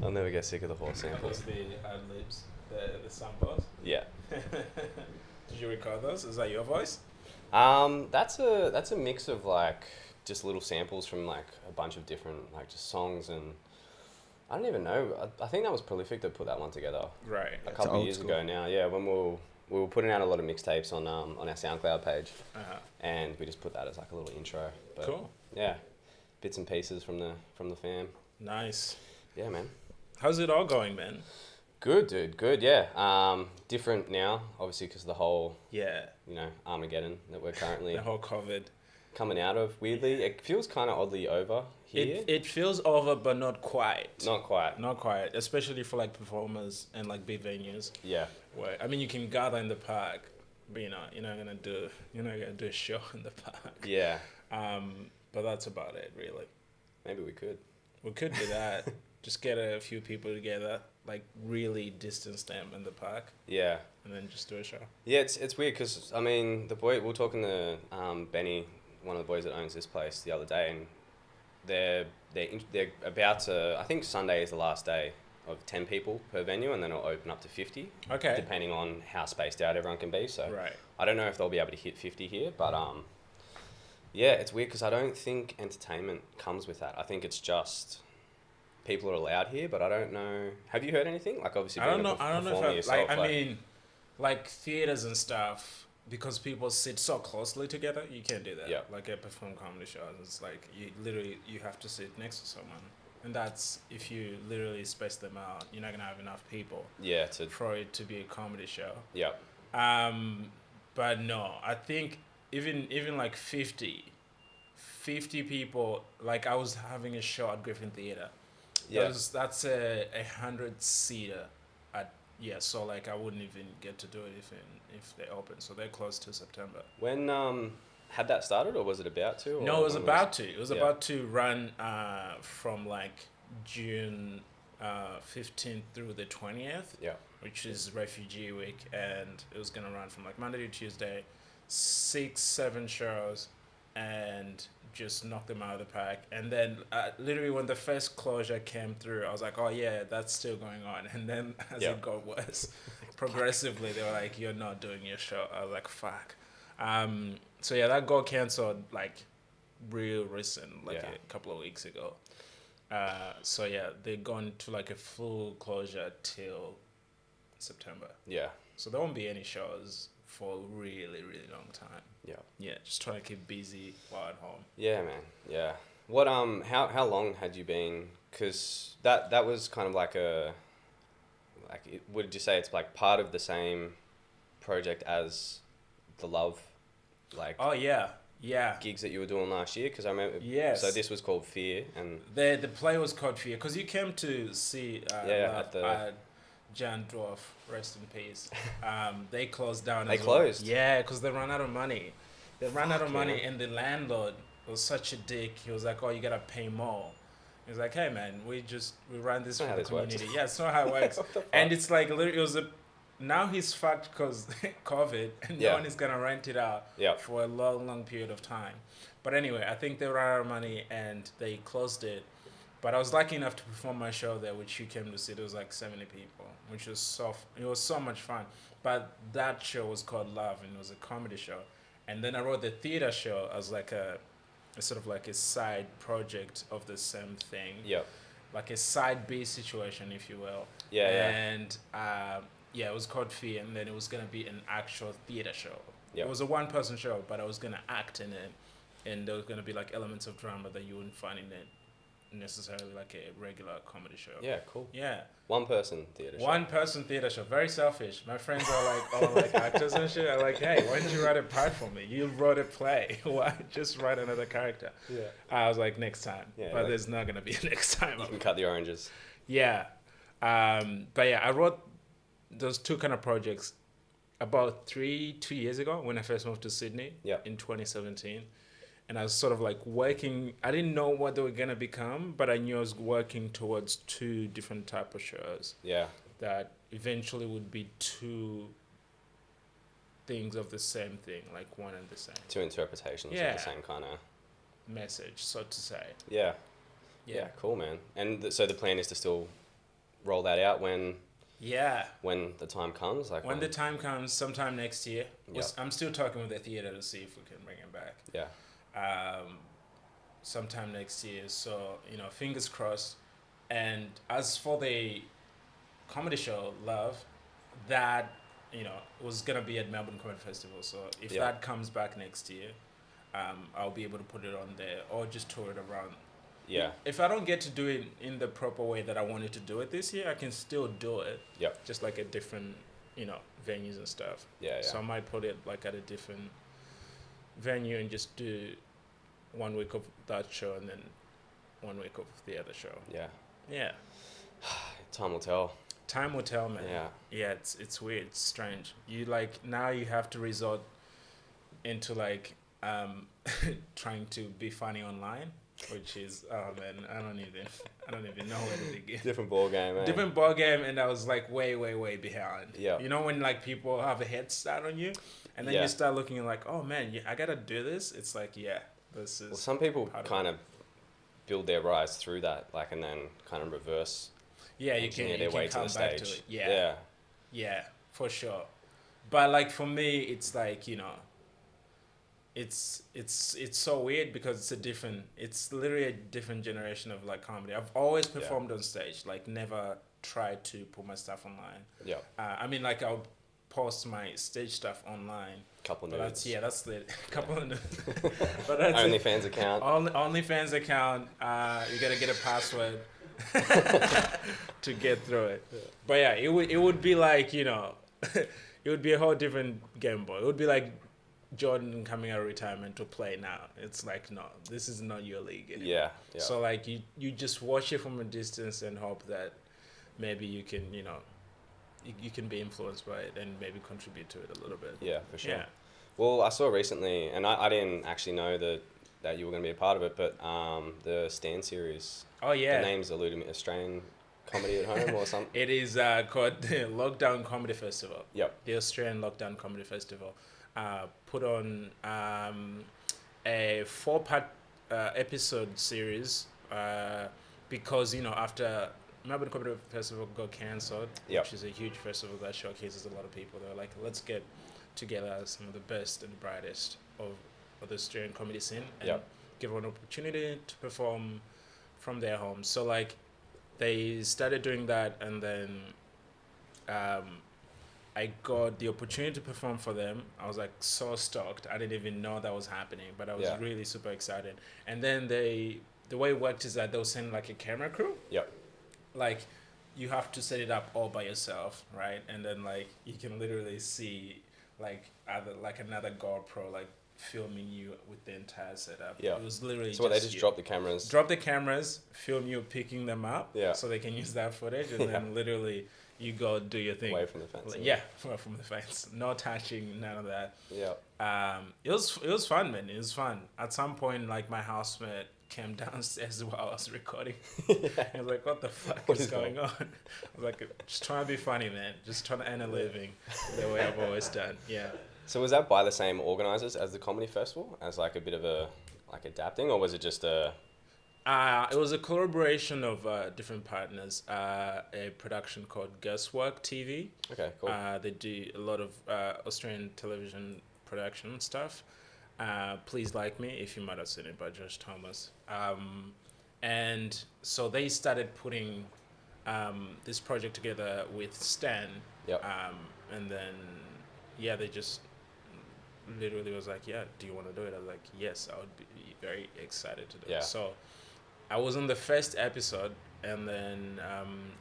I'll never get sick of the horse That samples. was the ad-libs, the samples. Yeah. Did you record those? Is that your voice? That's a mix of like just little samples from like a bunch of different like just songs, and I don't even know. I think that was Prolific that put that one together Right. a couple of years ago now. Yeah, when we were putting out a lot of mixtapes on our SoundCloud page, and we just put that as like a little intro. But Cool. yeah, bits and pieces from the fam. Nice. Yeah, man. How's it all going, man? Good, dude. Good. Yeah. Different now, obviously, because the whole Yeah. Armageddon that we're currently The whole COVID. coming out of. Weirdly, it feels kind of oddly over here. It feels over, but not quite. Not quite. Not quite, especially for like performers and like big venues. Yeah. Where I mean, you can gather in the park, but you're not gonna do a show in the park. Yeah. But that's about it, really. Maybe we could. We could do that. Just get a few people together, like really distance them in the park, Yeah. and then just do a show. Yeah, it's weird because, I mean, we were talking to Benny, one of the boys that owns this place, the other day, and they're about to, I think Sunday is the last day of 10 people per venue, and then it'll open up to 50. Okay. Depending on how spaced out everyone can be. So Right. I don't know if they'll be able to hit 50 here, but yeah, it's weird because I don't think entertainment comes with that. I think it's just people are allowed here, but I don't know. Have you heard anything? Like, obviously, I don't know performer if yourself, I mean, like theaters and stuff, because people sit so closely together, you can't do that. Yeah. Like at perform comedy shows, it's like you have to sit next to someone, and that's if you literally space them out, you're not gonna have enough people yeah, for it to be a comedy show. yeah, But no, I think even like 50 people. Like I was having a show at Griffin Theatre. yeah, That's a 100-seater at so like I wouldn't even get to do it if they open, so they're closed to September. When had that started, or was it about to? Or No, it was when about to. It was yeah. about to run from like June 15th through the 20th, Yeah, which is Refugee Week, and it was gonna run from like Monday to Tuesday, 6-7 shows, and just knock them out of the park. And then literally when the first closure came through, I was like, oh yeah, that's still going on. And then as Yeah. it got worse, progressively they were like, you're not doing your show. I was like, fuck. So yeah, that got cancelled like real recent, like Yeah. a couple of weeks ago. So yeah, they're gone to like a full closure till September. yeah, So there won't be any shows for a really, really long time. yeah, Yeah, just trying to keep busy while at home. yeah, man, yeah. What how long had you been? Because that was kind of like would you say it's like part of the same project as the Love, like Oh yeah, yeah. gigs that you were doing last year? Because I remember. Yes. So this was called Fear, and The play was called Fear because you came to see Yeah, Love at the- at Jan Dwarf, rest in peace. They closed down. They as well. closed? Yeah, because they ran out of money. They ran out of Fuck, money, yeah. and the landlord was such a dick. He was like, "Oh, you gotta pay more." He was like, "Hey, man, we ran this not for how the this works. community." Yeah, it's not how it works. What the fuck? And it's like literally, it was now he's fucked because COVID, and Yeah. no one is gonna rent it out Yeah. for a long period of time. But anyway, I think they ran out of money and they closed it. But I was lucky enough to perform my show there, which you came to see. There was like 70 people, which was it was so much fun. But that show was called Love, and it was a comedy show. And then I wrote the theater show as like a sort of like a side project of the same thing. yeah, Like a side B situation, if you will. Yeah, yeah. And it was called Fear, and then it was gonna be an actual theater show. Yep. It was a one-person show, but I was gonna act in it, and there was gonna be like elements of drama that you wouldn't find in it necessarily like a regular comedy show. yeah, cool. Yeah. One person theatre show. One-person theater show. Very selfish. My friends are like all like actors and shit. I'm like, hey, why didn't you write a part for me? You wrote a play. Why just write another character? Yeah. I was like, next time. Yeah, But like- there's not gonna be a next time. You can cut the oranges. Yeah. But yeah, I wrote those two kind of projects about 2 years ago when I first moved to Sydney Yeah. in 2017. And I was sort of like working, I didn't know what they were going to become, but I knew I was working towards two different type of shows Yeah. that eventually would be two things of the same thing, like one and the same Two interpretations Yeah. of the same kind of. message, so to say. Yeah. Yeah. Yeah. Cool, man. And so the plan is to still roll that out when Yeah. when the time comes. Like When the time comes, sometime next year. Yeah. I'm still talking with the theater to see if we can bring it back. Yeah. Sometime next year. So, fingers crossed. And as for the comedy show, Love, that, was going to be at Melbourne Comedy Festival. So if Yeah. that comes back next year, I'll be able to put it on there or just tour it around. Yeah. If I don't get to do it in the proper way that I wanted to do it this year, I can still do it. Yep. Just like at different, venues and stuff. Yeah. So I might put it like at a different venue and just do 1 week of that show and then 1 week of the other show. Yeah. Yeah. Time will tell. Time will tell, man. Yeah. Yeah, it's weird, it's strange. You now you have to resort into trying to be funny online, which is man, I don't even know where to begin. Different ball game, man. Different ball game, and I was like way behind. Yeah. You know when people have a head start on you, and then you start looking like, oh man, I gotta do this. It's like, this is. Well, some people kind of build their rise through that, and then kind of reverse. Yeah, you can their way come to the back stage. to it. Yeah. Yeah, for sure. But for me, it's it's so weird because it's literally a different generation of comedy. I've always performed on stage, never tried to put my stuff online. Yeah. I'll post my stage stuff online. Couple But nudes. that's the couple of nudes. But that's OnlyFans account. OnlyFans account. You gotta get a password to get through it. Yeah. But yeah, it would be it would be a whole different Game Boy. It would be like Jordan coming out of retirement to play now. It's like, no, this is not your league anymore. Yeah. So you just watch it from a distance and hope that maybe you can you can be influenced by it and maybe contribute to it a little bit. Yeah, for sure. Yeah. Well, I saw recently, and I didn't actually know that you were going to be a part of it, but the Stan series. Oh yeah. The name's eluding me. Australian Comedy at Home or something. It is called the Lockdown Comedy Festival. Yep. The Australian Lockdown Comedy Festival. Put on a 4-part episode series because after Melbourne Comedy Festival got cancelled, which is a huge festival that showcases a lot of people. They were like, let's get together some of the best and brightest of the Australian comedy scene and give them an opportunity to perform from their homes. So they started doing that, and then I got the opportunity to perform for them. I was so stoked. I didn't even know that was happening, but I was really super excited. And then the way it worked is that they'll send a camera crew. Yep. You have to set it up all by yourself, right? And then you can literally see another GoPro filming you with the entire setup. Yeah. It was literally so they just drop the cameras. Drop the cameras, film you picking them up. Yeah. So they can use that footage, and then literally you go do your thing. Away from the fence. Yeah, from the fence. No touching, none of that. Yeah. It was fun, man. It was fun. At some point, my housemate came downstairs while I was recording. I was like, what the fuck is going on? I was just trying to be funny, man. Just trying to earn a living the way I've always done. Yeah. So was that by the same organisers as the comedy festival, as a bit of a adapting, or was it just a? It was a collaboration of different partners. A production called Guesswork TV. Okay, cool. They do a lot of Australian television production stuff. Please Like Me, if you might have seen it, by Josh Thomas. And so they started putting this project together with Stan. Yep. And then they just literally was like, yeah, do you want to do it? I was like, yes, I would be very excited to do it. So I was on the first episode, and then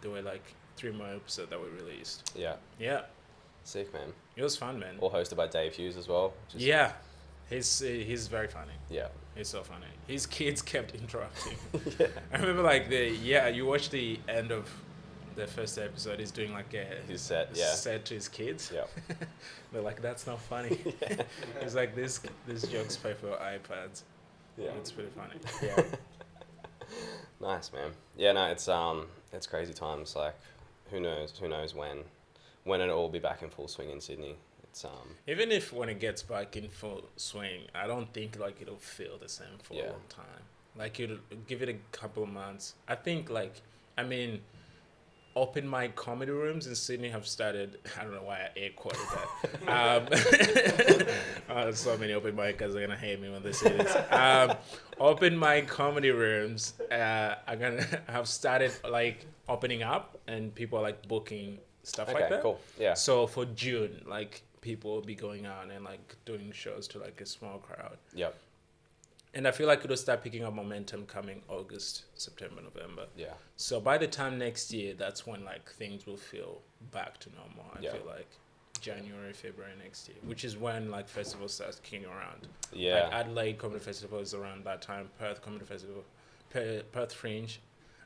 there were 3 more episodes that were released. Yeah. Sick, man. It was fun, man. All hosted by Dave Hughes as well. Yeah. He's very funny. Yeah. He's so funny. His kids kept interrupting. I remember you watch the end of the first episode, he's doing his set, set to his kids. Yeah. They're like, that's not funny. He's like, this jokes pay for iPads. Yeah. It's pretty funny. Yeah. Nice, man. Yeah, no, it's crazy times. Who knows when it'll all be back in full swing in Sydney. It's even if when it gets back in full swing, I don't think it'll feel the same for a long time. It'll give it a couple of months. I think open mic comedy rooms in Sydney have started. I don't know why I air quoted that. So many open micers are gonna hate me when they say this. Open mic comedy rooms are gonna have started like opening up, and people are like booking stuff like that. Cool. Yeah. So for June, like people will be going out and like doing shows to like a small crowd. Yep. And I feel like it'll start picking up momentum coming August, September, November. Yeah. So by the time next year, that's when like things will feel back to normal. I feel like January, February next year, which is when like festivals start kicking around. Yeah. Like Adelaide Comedy Festival is around that time. Perth Comedy Festival, Perth Fringe,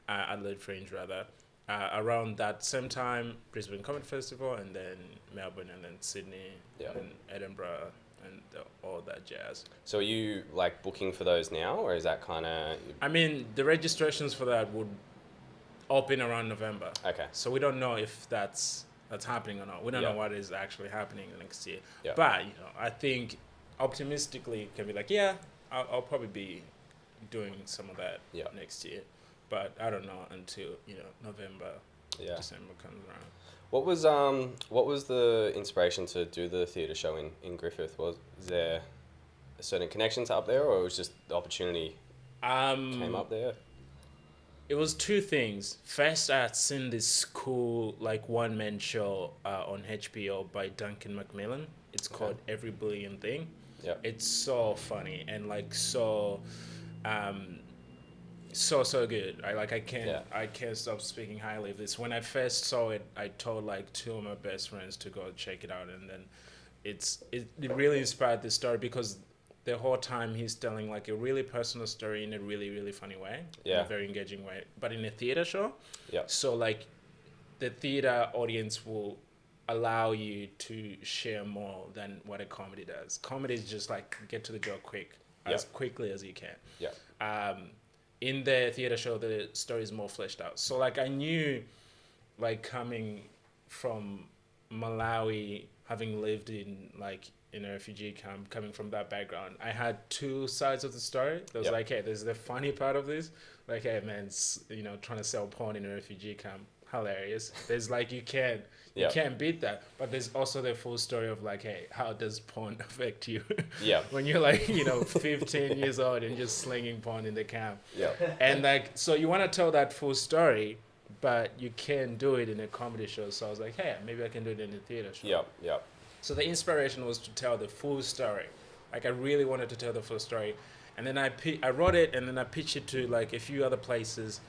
Adelaide Fringe rather. Around that same time, Brisbane Comedy Festival, and then Melbourne, and then Sydney, and Edinburgh, and all that jazz. So are you like booking for those now, or is that kind of? I mean, the registrations for that would open around November. Okay. So we don't know if that's happening or not. We don't know what is actually happening next year. Yeah. But I think optimistically can be like, I'll probably be doing some of that next year. But I don't know until November, December comes around. What was the inspiration to do the theatre show in Griffith? Was there a certain connection to up there, or it was just the opportunity came up there? It was two things. First, I had seen this cool like one-man show on HBO by Duncan Macmillan. It's called Every Billion Thing. Yeah. It's so funny and like so good. I can't stop speaking highly of this. When I first saw it, I told like two of my best friends to go check it out, and then it really inspired the story because the whole time he's telling like a really personal story in a really, really funny way, in a very engaging way, but in a theater show. Yeah. So like the theater audience will allow you to share more than what a comedy does. Comedy is just like get to the joke as quickly as you can. Yeah. In the theater show, the story is more fleshed out. So like I knew, like coming from Malawi, having lived in a refugee camp, coming from that background, I had two sides of the story. There was like, hey, there's the funny part of this. Like, hey, man, trying to sell porn in a refugee camp, hilarious. There's like, you can't beat that. But there's also the full story of like, hey, how does porn affect you? Yeah. When you're like, 15 years old and just slinging porn in the camp. Yeah. And like, so you want to tell that full story, but you can't do it in a comedy show. So I was like, hey, maybe I can do it in a theater show. Yeah. Yeah. So the inspiration was to tell the full story. Like I really wanted to tell the full story. And then I wrote it, and then I pitched it to like a few other places,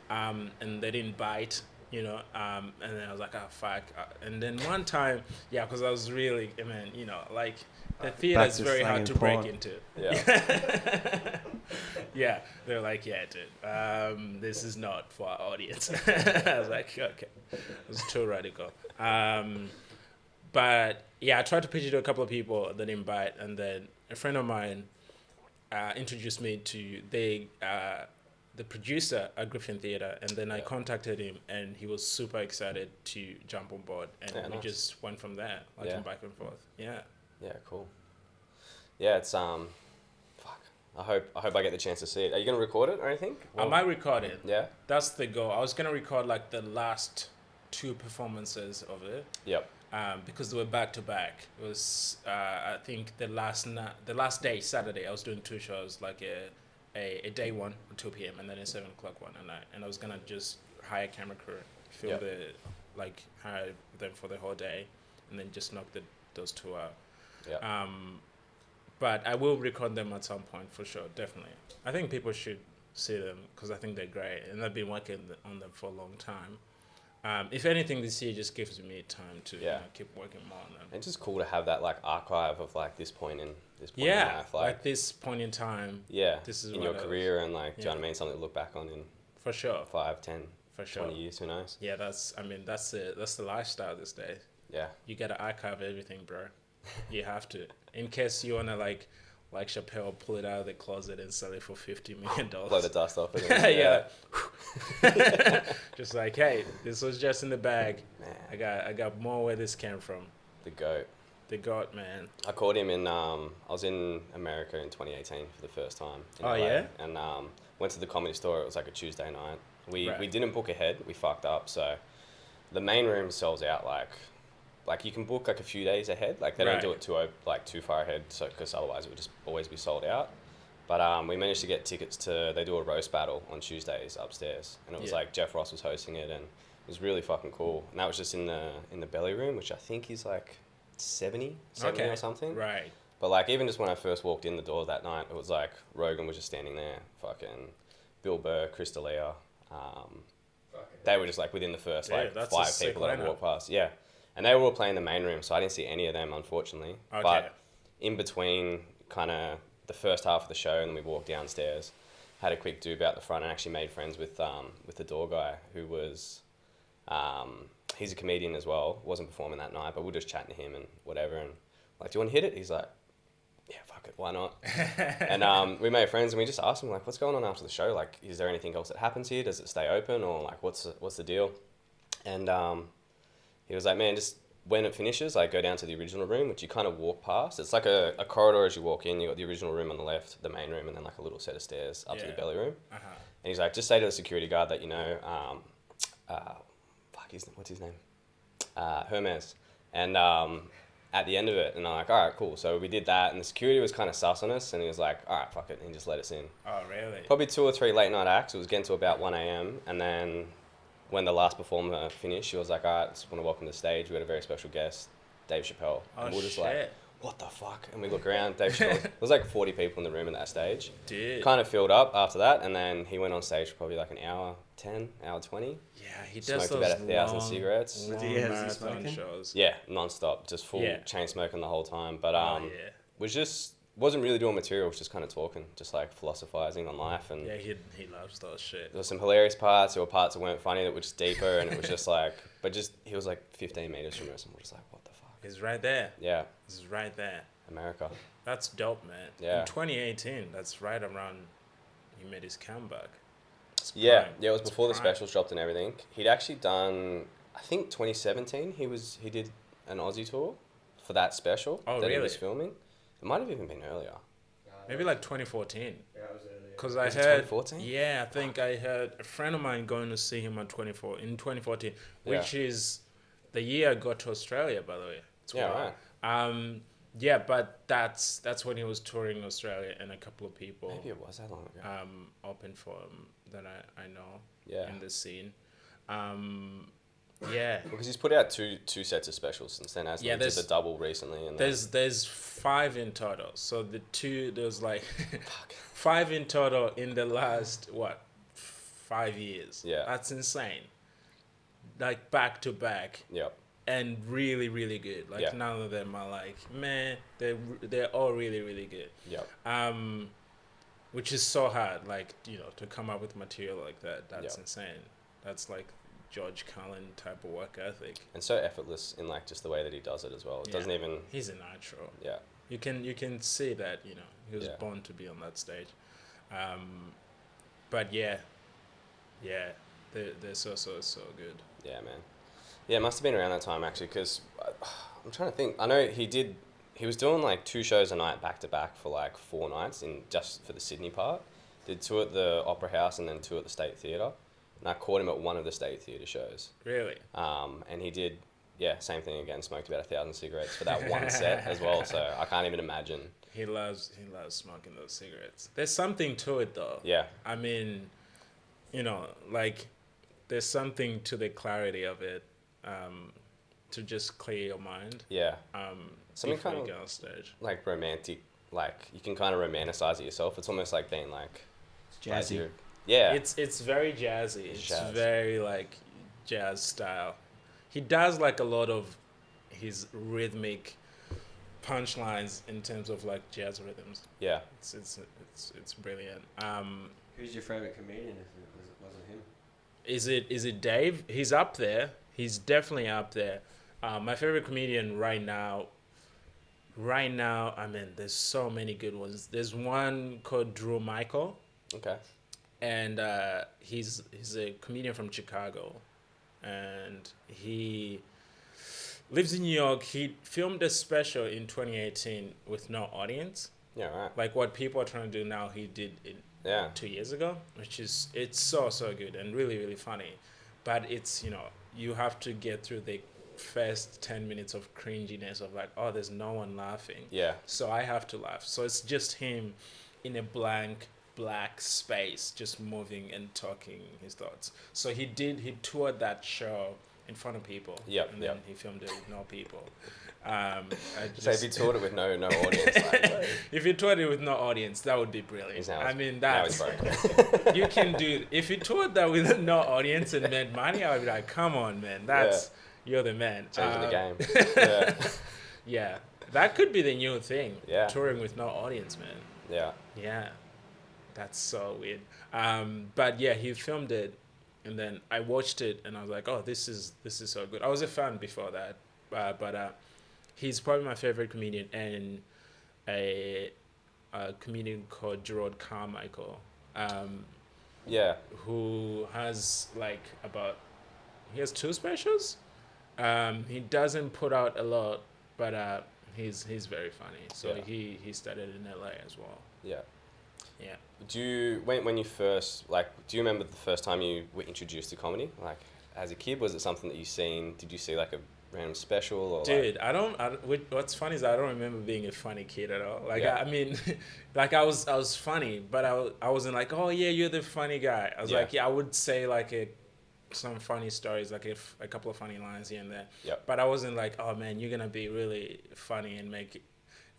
and they didn't bite, and then I was like, oh, fuck. And then one time, because I was really, like the theater is very hard to break into. Yeah. Yeah. They're like, yeah, dude, this is not for our audience. I was like, okay. It was too radical. But I tried to pitch it to a couple of people that didn't bite, and then a friend of mine introduced me to the producer at Griffin Theatre, and then I contacted him, and he was super excited to jump on board, and we just went from there, back and forth. Yeah. Yeah, cool. Yeah, it's fuck. I hope I get the chance to see it. Are you gonna record it or anything? I might record it. Yeah. That's the goal. I was gonna record like the last two performances of it. Yep. Because they were back to back. It was I think the last day, Saturday, I was doing two shows, like a day one at 2 p.m. and then a 7 o'clock one at night. And I was gonna just hire a camera crew, hire them for the whole day, and then just knock those two out. Yeah. But I will record them at some point for sure, definitely. I think people should see them because I think they're great, and I've been working on them for a long time. If anything, this year just gives me time to keep working more on them. It's just cool to have that like archive of like this point in in life, like this point in time. Yeah, this is in your career, and like, do you know what I mean? Something to look back on in for sure 5, 10, for sure 20 years. Who knows? Yeah, that's the lifestyle these days. Yeah, you gotta archive everything, bro. You have to, in case you wanna like Chappelle, pull it out of the closet and sell it for $50 million. Blow the dust off it. Yeah. Just like, hey, this was just in the bag. Man. I got more where this came from. The GOAT. The GOAT, man. I caught him in, I was in America in 2018 for the first time. Oh, LA, yeah? And went to the Comedy Store. It was like a Tuesday night. We didn't book ahead. We fucked up, so the main room sells out like you can book like a few days ahead. Like they don't do it too far ahead, so because otherwise it would just always be sold out. But we managed to get tickets to, they do a roast battle on Tuesdays upstairs, and it was like Jeff Ross was hosting it, and it was really fucking cool. And that was just in the belly room, which I think is like 70 or something. Right. But like even just when I first walked in the door that night, it was like Rogan was just standing there, fucking Bill Burr, Chris D'Elia. They were just like within the first like 5 people that I walked past. Yeah. And they were all playing the main room, so I didn't see any of them, unfortunately. Okay. But in between kind of the first half of the show, and then we walked downstairs, had a quick doob out the front, and actually made friends with the door guy, who was, he's a comedian as well. Wasn't performing that night, but we were just chatting to him and whatever. And like, do you want to hit it? He's like, yeah, fuck it, why not? And we made friends, and we just asked him like, what's going on after the show? Like, is there anything else that happens here? Does it stay open, or like, what's the deal? And he was like, man, just when it finishes, like go down to the original room, which you kind of walk past. It's like a corridor as you walk in. You got the original room on the left, the main room, and then like a little set of stairs up to the belly room. And he's like, just say to the security guard that, you know, what's his name? Hermes. And at the end of it, and I'm like, all right, cool. So we did that, and the security was kind of sus on us, and he was like, all right, fuck it, and he just let us in. Oh, really? Probably 2 or 3 late night acts. It was getting to about 1 a.m. And then when the last performer finished, she was like, all right, just want to welcome to the stage. We got a very special guest, Dave Chappelle. Oh, and we're just like, what the fuck? And we look around, Dave Chappelle. There was like 40 people in the room at that stage. Dude. Kind of filled up after that, and then he went on stage for probably like an hour 10, hour 20. Yeah, he does smoked about 1,000 cigarettes. Marathon shows. Yeah, non-stop, just full chain smoking the whole time. But wasn't really doing material, was just kind of talking, just like philosophizing on life. And yeah, he loves those shit. There were some hilarious parts. There were parts that weren't funny that were just deeper, and it was just like, he was like 15 meters from us, and we're just like, what the fuck? He's right there. Yeah. He's right there. America. That's dope, man. Yeah. In 2018, that's right around he made his comeback. Yeah, it was before the specials dropped and everything. He'd actually done, I think 2017, he did an Aussie tour for that special that he was filming. It might have even been earlier. Maybe like 2014. Yeah, it was earlier. Because I heard 2014. Yeah, I think I heard a friend of mine going to see him in 2014, which is the year I got to Australia, by the way. Right. Yeah, but that's when he was touring Australia, and a couple of people. Maybe it was that long ago. Opened for him that I know. Yeah. In the scene. Yeah. Because he's put out two sets of specials since then, hasn't he? He did the double recently. And there's 5 in total. So there's like 5 in total in the last 5 years. Yeah. That's insane. Like back to back. Yep. And really, really good. Like none of them are like, man, they're all really, really good. Yep. Which is so hard, like, you know, to come up with material like that. That's insane. That's like George Carlin type of work ethic. And so effortless in like just the way that he does it as well. It doesn't even. He's a natural. Yeah. You can see that, you know, he was born to be on that stage. But they're so good. Yeah, man. Yeah, it must have been around that time actually, because I'm trying to think. I know he was doing like 2 shows a night back to back for like 4 nights just for the Sydney part. Did 2 at the Opera House and then 2 at the State Theatre. And I caught him at one of the State Theatre shows. Really? And he did, same thing again, smoked about 1,000 cigarettes for that one set as well, so I can't even imagine. He loves smoking those cigarettes. There's something to it though. Yeah. I mean, you know, like, there's something to the clarity of it, to just clear your mind. Yeah. Something kind of, go on stage. Like romantic, like, you can kind of romanticize it yourself. It's almost like being like... It's jazzy. Like yeah. It's very jazzy. It's very like jazz style. He does like a lot of his rhythmic punchlines in terms of like jazz rhythms. Yeah. It's brilliant. Who's your favorite comedian if it wasn't him? Is it Dave? He's up there. He's definitely up there. My favorite comedian right now, I mean, there's so many good ones. There's one called Drew Michael. Okay. And he's a comedian from Chicago, and he lives in New York. He filmed a special in 2018 with no audience. Yeah, right. Like what people are trying to do now, he did it 2 years ago, it's so good and really, really funny. but it's, you have to get through the first 10 minutes of cringiness of like, oh, there's no one laughing. Yeah. So I have to laugh. So it's just him in a blank black space, just moving and talking his thoughts. So he toured that show in front of people. Yep. And then he filmed it with no people. So if you toured it with no audience, like, if you toured it with no audience, that would be brilliant. now I it's- mean, now it's that's broken. you can do. If you toured that with no audience and made money, I would be like, come on, man, you're the man. Changing the game. Yeah. Yeah, that could be the new thing. Yeah. Touring with no audience, man. Yeah. Yeah, that's so weird. But yeah, he filmed it, and then I watched it, and I was like, oh, this is so good. I was a fan before that, but he's probably my favorite comedian, and a comedian called Gerard Carmichael, Yeah. who has he has 2 specials. He doesn't put out a lot, but he's very funny. So Yeah. he started in LA as well. Yeah. Yeah. Do you when you first do you remember the first time you were introduced to comedy? Like as a kid, was it something that you seen? Did you see like a random special or Dude, what's funny is I don't remember being a funny kid at all. Like, Yeah. I mean, like I was funny, but I wasn't like, oh yeah, you're the funny guy. I was Yeah. like, yeah, I would say like some funny stories, like a couple of funny lines here and there. Yep. But I wasn't like, oh man, you're gonna be really funny and make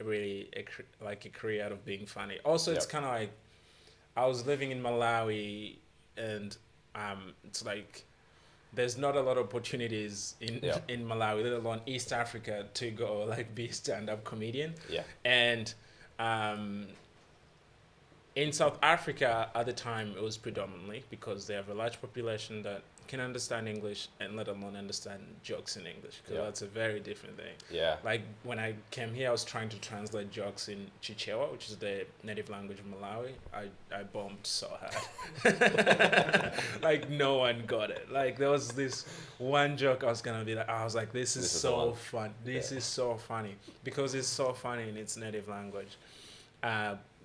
a career out of being funny. Also, it's Yep. kind of like I was living in Malawi, and it's like there's not a lot of opportunities Yeah. in Malawi, let alone East Africa, to go like be a stand-up comedian. Yeah. And in South Africa at the time, it was predominantly because they have a large population that can understand English and let alone understand jokes in English, because Yeah. that's a very different thing. Yeah. Like when I came here, I was trying to translate jokes in Chichewa, which is the native language of Malawi. I bombed so hard. Like no one got it. Like there was this one joke I was gonna be like, I was like, this is the one. so fun. This is so funny because it's so funny in its native language.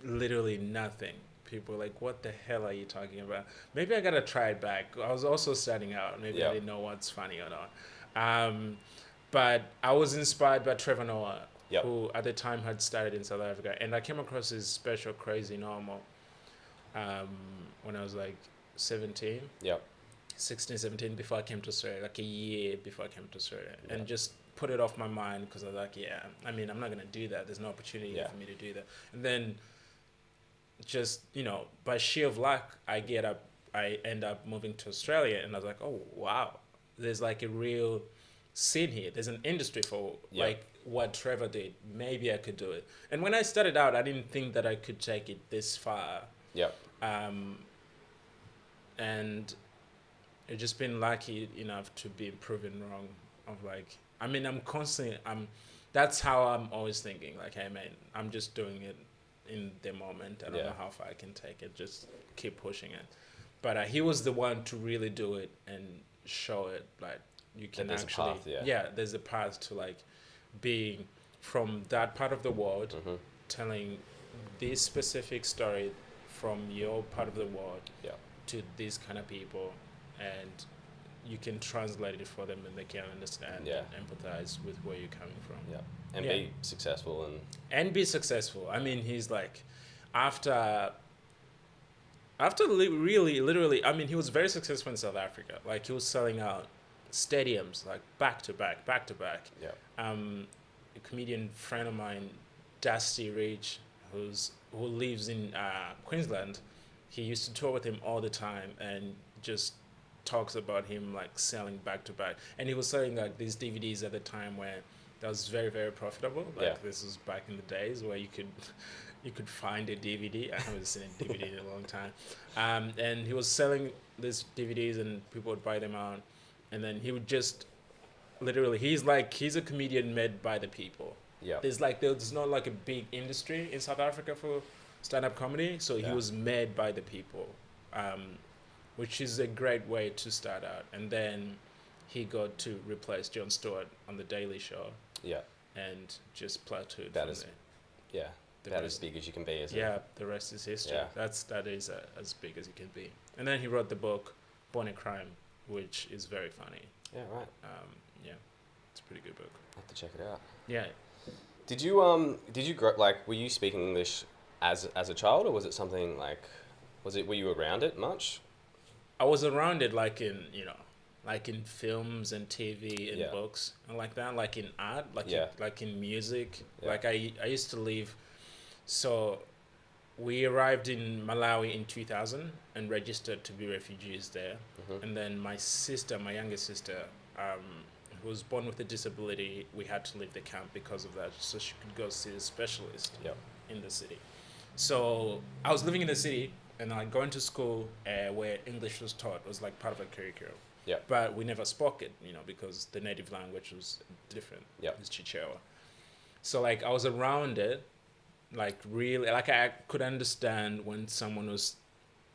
Literally nothing. People were like, what the hell are you talking about? Maybe I gotta try it back. I was also starting out. Maybe Yeah. I didn't know what's funny or not. But I was inspired by Trevor Noah, Yep. who at the time had started in South Africa. And I came across his special Crazy Normal when I was like 17, Yep. 16, 17, before I came to Australia, like a year before I came to Australia. Yeah. And just put it off my mind because I was like, yeah, I mean, I'm not going to do that. There's no opportunity Yeah. for me to do that. And then just, by sheer of luck, I end up moving to Australia, and I was like, oh, wow, there's like a real scene here. There's an industry for Yeah. like what Trevor did. Maybe I could do it. And when I started out, I didn't think that I could take it this far. Yep. And I've just been lucky enough to be proven wrong. Of like, I mean, that's how I'm always thinking. Like, hey man, I'm just doing it in the moment. I don't Yeah. know how far I can take it. Just keep pushing it. But he was the one to really do it and show it. Like you can there's a actually, path, there's a path to like being from that part of the world, Mm-hmm. telling this specific story from your part of the world Yeah. to these kind of people, and you can translate it for them and they can understand Yeah. and empathize with where you're coming from. Yeah. And Yeah. be successful And be successful. I mean, he's like, after literally, I mean, he was very successful in South Africa. Like he was selling out stadiums like back to back. Yeah. A comedian friend of mine, Dusty Rich, who lives in Queensland, he used to tour with him all the time and just talks about him like selling back to back. And he was selling like these DVDs at the time where that was very, very profitable. Like Yeah. this was back in the days where you could find a DVD. I haven't seen a DVD in a long time. And he was selling these DVDs and people would buy them out. And then he would just literally, he's a comedian made by the people. Yeah. There's not like a big industry in South Africa for stand-up comedy. So he Yeah. was made by the people, which is a great way to start out. And then he got to replace Jon Stewart on The Daily Show Yeah. and just plateaued That from is- there. Yeah. The That rest- as big as you can be, isn't yeah, it? the rest is history. Yeah. That is as big as it can be. And then he wrote the book Born a Crime, which is very funny. Yeah, right. Yeah, it's a pretty good book. I'll have to check it out. Yeah. Did you grow, like, were you speaking English as a child, or was it something like, were you around it much? I was around it like in, like in films and TV and Yeah. books and like that, like in art, Yeah. like in music. Yeah. Like I used to live, so we arrived in Malawi in 2000 and registered to be refugees there. Mm-hmm. And then my youngest sister, who was born with a disability, we had to leave the camp because of that, so she could go see a specialist Yep. in the city. So I was living in the city and like going to school where English was taught was like part of a curriculum. Yeah. But we never spoke it, because the native language was different. Yeah. It's Chichewa. So like I was around it, like really, like I could understand when someone was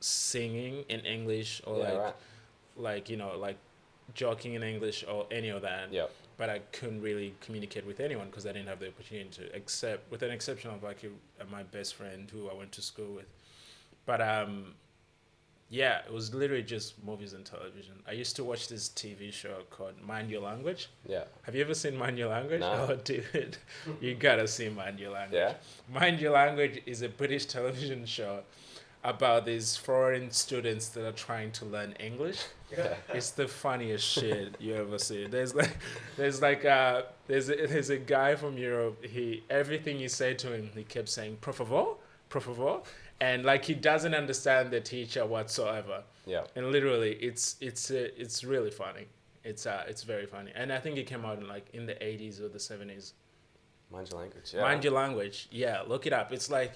singing in English or Yeah, like, right. like like joking in English or any of that. Yeah. But I couldn't really communicate with anyone because I didn't have the opportunity to, except with an exception of like my best friend who I went to school with. But yeah, it was literally just movies and television. I used to watch this TV show called Mind Your Language. Yeah. Have you ever seen Mind Your Language? No. Oh, dude, you gotta see Mind Your Language. Yeah. Mind Your Language is a British television show about these foreign students that are trying to learn English. Yeah. It's the funniest shit you ever see. There's a guy from Europe. Everything you say to him, he kept saying "por favor," and like he doesn't understand the teacher whatsoever. Yeah. And literally, it's really funny. It's very funny, and I think it came out in the 80s or the 70s. Mind Your Language. Yeah. Mind Your Language. Yeah, look it up. It's like,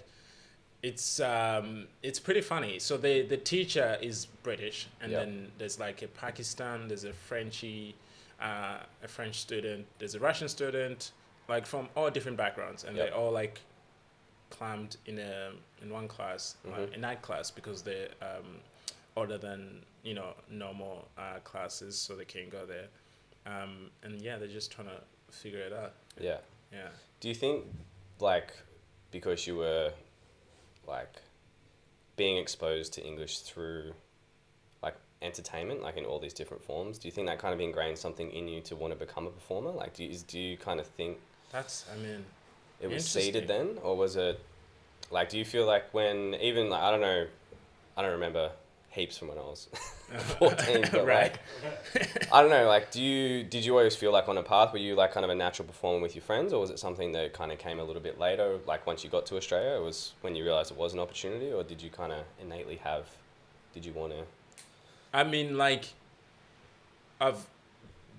it's pretty funny. So the teacher is British, and Yep. then there's like a Pakistan, there's a a French student, there's a Russian student, like from all different backgrounds, and Yep. they're all like clammed in one class, Mhm. a night class, because they're older than normal classes, so they can't go there. And yeah, they're just trying to figure it out. Yeah. Yeah. Do you think, like, because you were, like, being exposed to English through, like, entertainment, like in all these different forms, do you think that kind of ingrained something in you to want to become a performer? Like, do you kind of think it was seeded then, or was it, like, do you feel like when even, like, I don't remember heaps from when I was 14, but Right. like, I don't know, like, did you always feel like on a path, were you like kind of a natural performer with your friends, or was it something that kind of came a little bit later, like once you got to Australia, it was when you realized it was an opportunity, or did you kind of innately did you want to? I mean, like, I've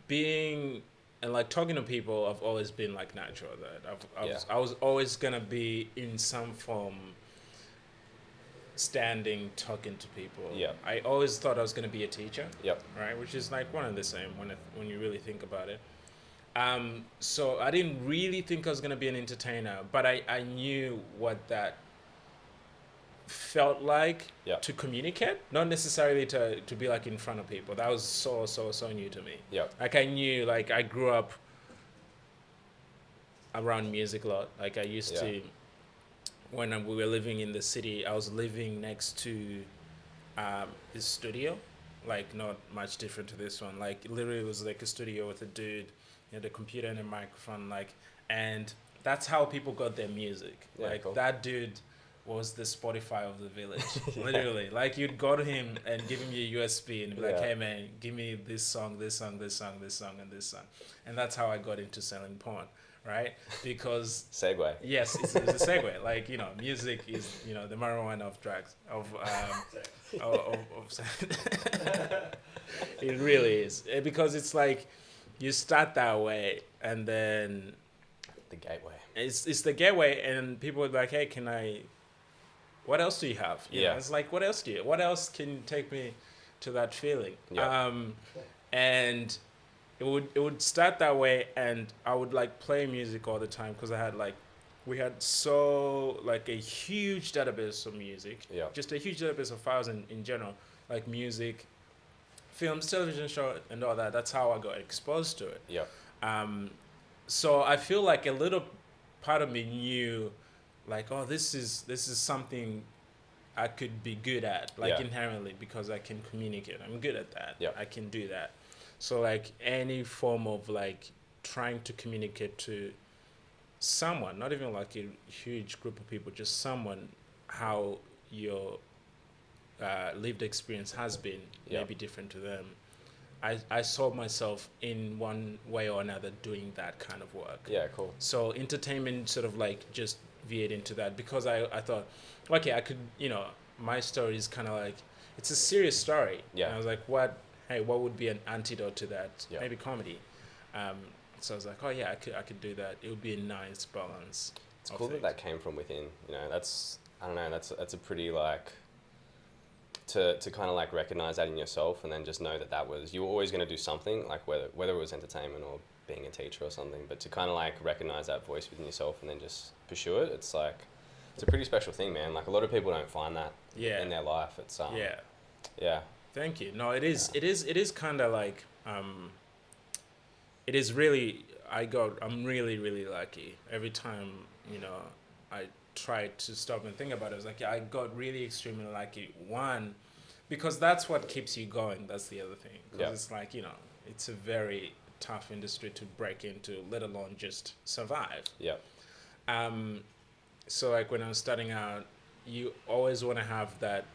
being and like talking to people, I've always been like natural that I was always gonna be in some form standing talking to people. Yeah. I always thought I was gonna be a teacher. Yep. Right, which is like one and the same when you really think about it. So I didn't really think I was gonna be an entertainer, but I knew what that felt like to communicate, not necessarily to be like in front of people. That was so new to me. Like I knew, like I grew up around music a lot. Like I used to, when we were living in the city, I was living next to this studio, like not much different to this one. Like literally it was like a studio with a dude, the computer and a microphone, like, and that's how people got their music. Cool. That dude was the Spotify of the village. Literally, like you'd go to him and give him your USB and be like, hey man, give me this song, and this song. And that's how I got into selling porn, right? Because segue. Yes, it's a segue. Like, music is, the marijuana of drugs, it really is. Because it's like you start that way and then the gateway. It's the gateway, and people would be like, hey, what else do you have? You know, it's like, what else can take me to that feeling? And it would start that way, and I would like play music all the time because we had a huge database of music, just a huge database of files in general, like music, films, television show, and all that. That's how I got exposed to it. So I feel like a little part of me knew, like, oh, this is something I could be good at, like Yeah. inherently, because I can communicate. I'm good at that. Yeah. I can do that. So like any form of like trying to communicate to someone, not even like a huge group of people, just someone, how your lived experience has been Yeah. maybe different to them. I saw myself in one way or another doing that kind of work. Yeah, cool. So entertainment sort of like just veered into that because I thought, okay, I could, my story is kind of like, it's a serious story. Yeah. And I was like, what would be an antidote to that? Yeah. Maybe comedy. So I was like, oh yeah, I could do that. It would be a nice balance. It's cool that came from within. That's a pretty like to kind of like recognize that in yourself, and then just know that was you were always going to do something, like whether it was entertainment or being a teacher or something, but to kind of like recognize that voice within yourself and then just pursue it. It's like it's a pretty special thing, man. Like a lot of people don't find that in their life. It's yeah. Thank you. No, it is kind of like it is really. I'm really, really lucky. Every time I try to stop and think about it, I was like, I got really extremely lucky. One, because that's what keeps you going. That's the other thing. Because it's like it's a very tough industry to break into, let alone just survive. Yeah. So like when I was starting out, you always want to have that.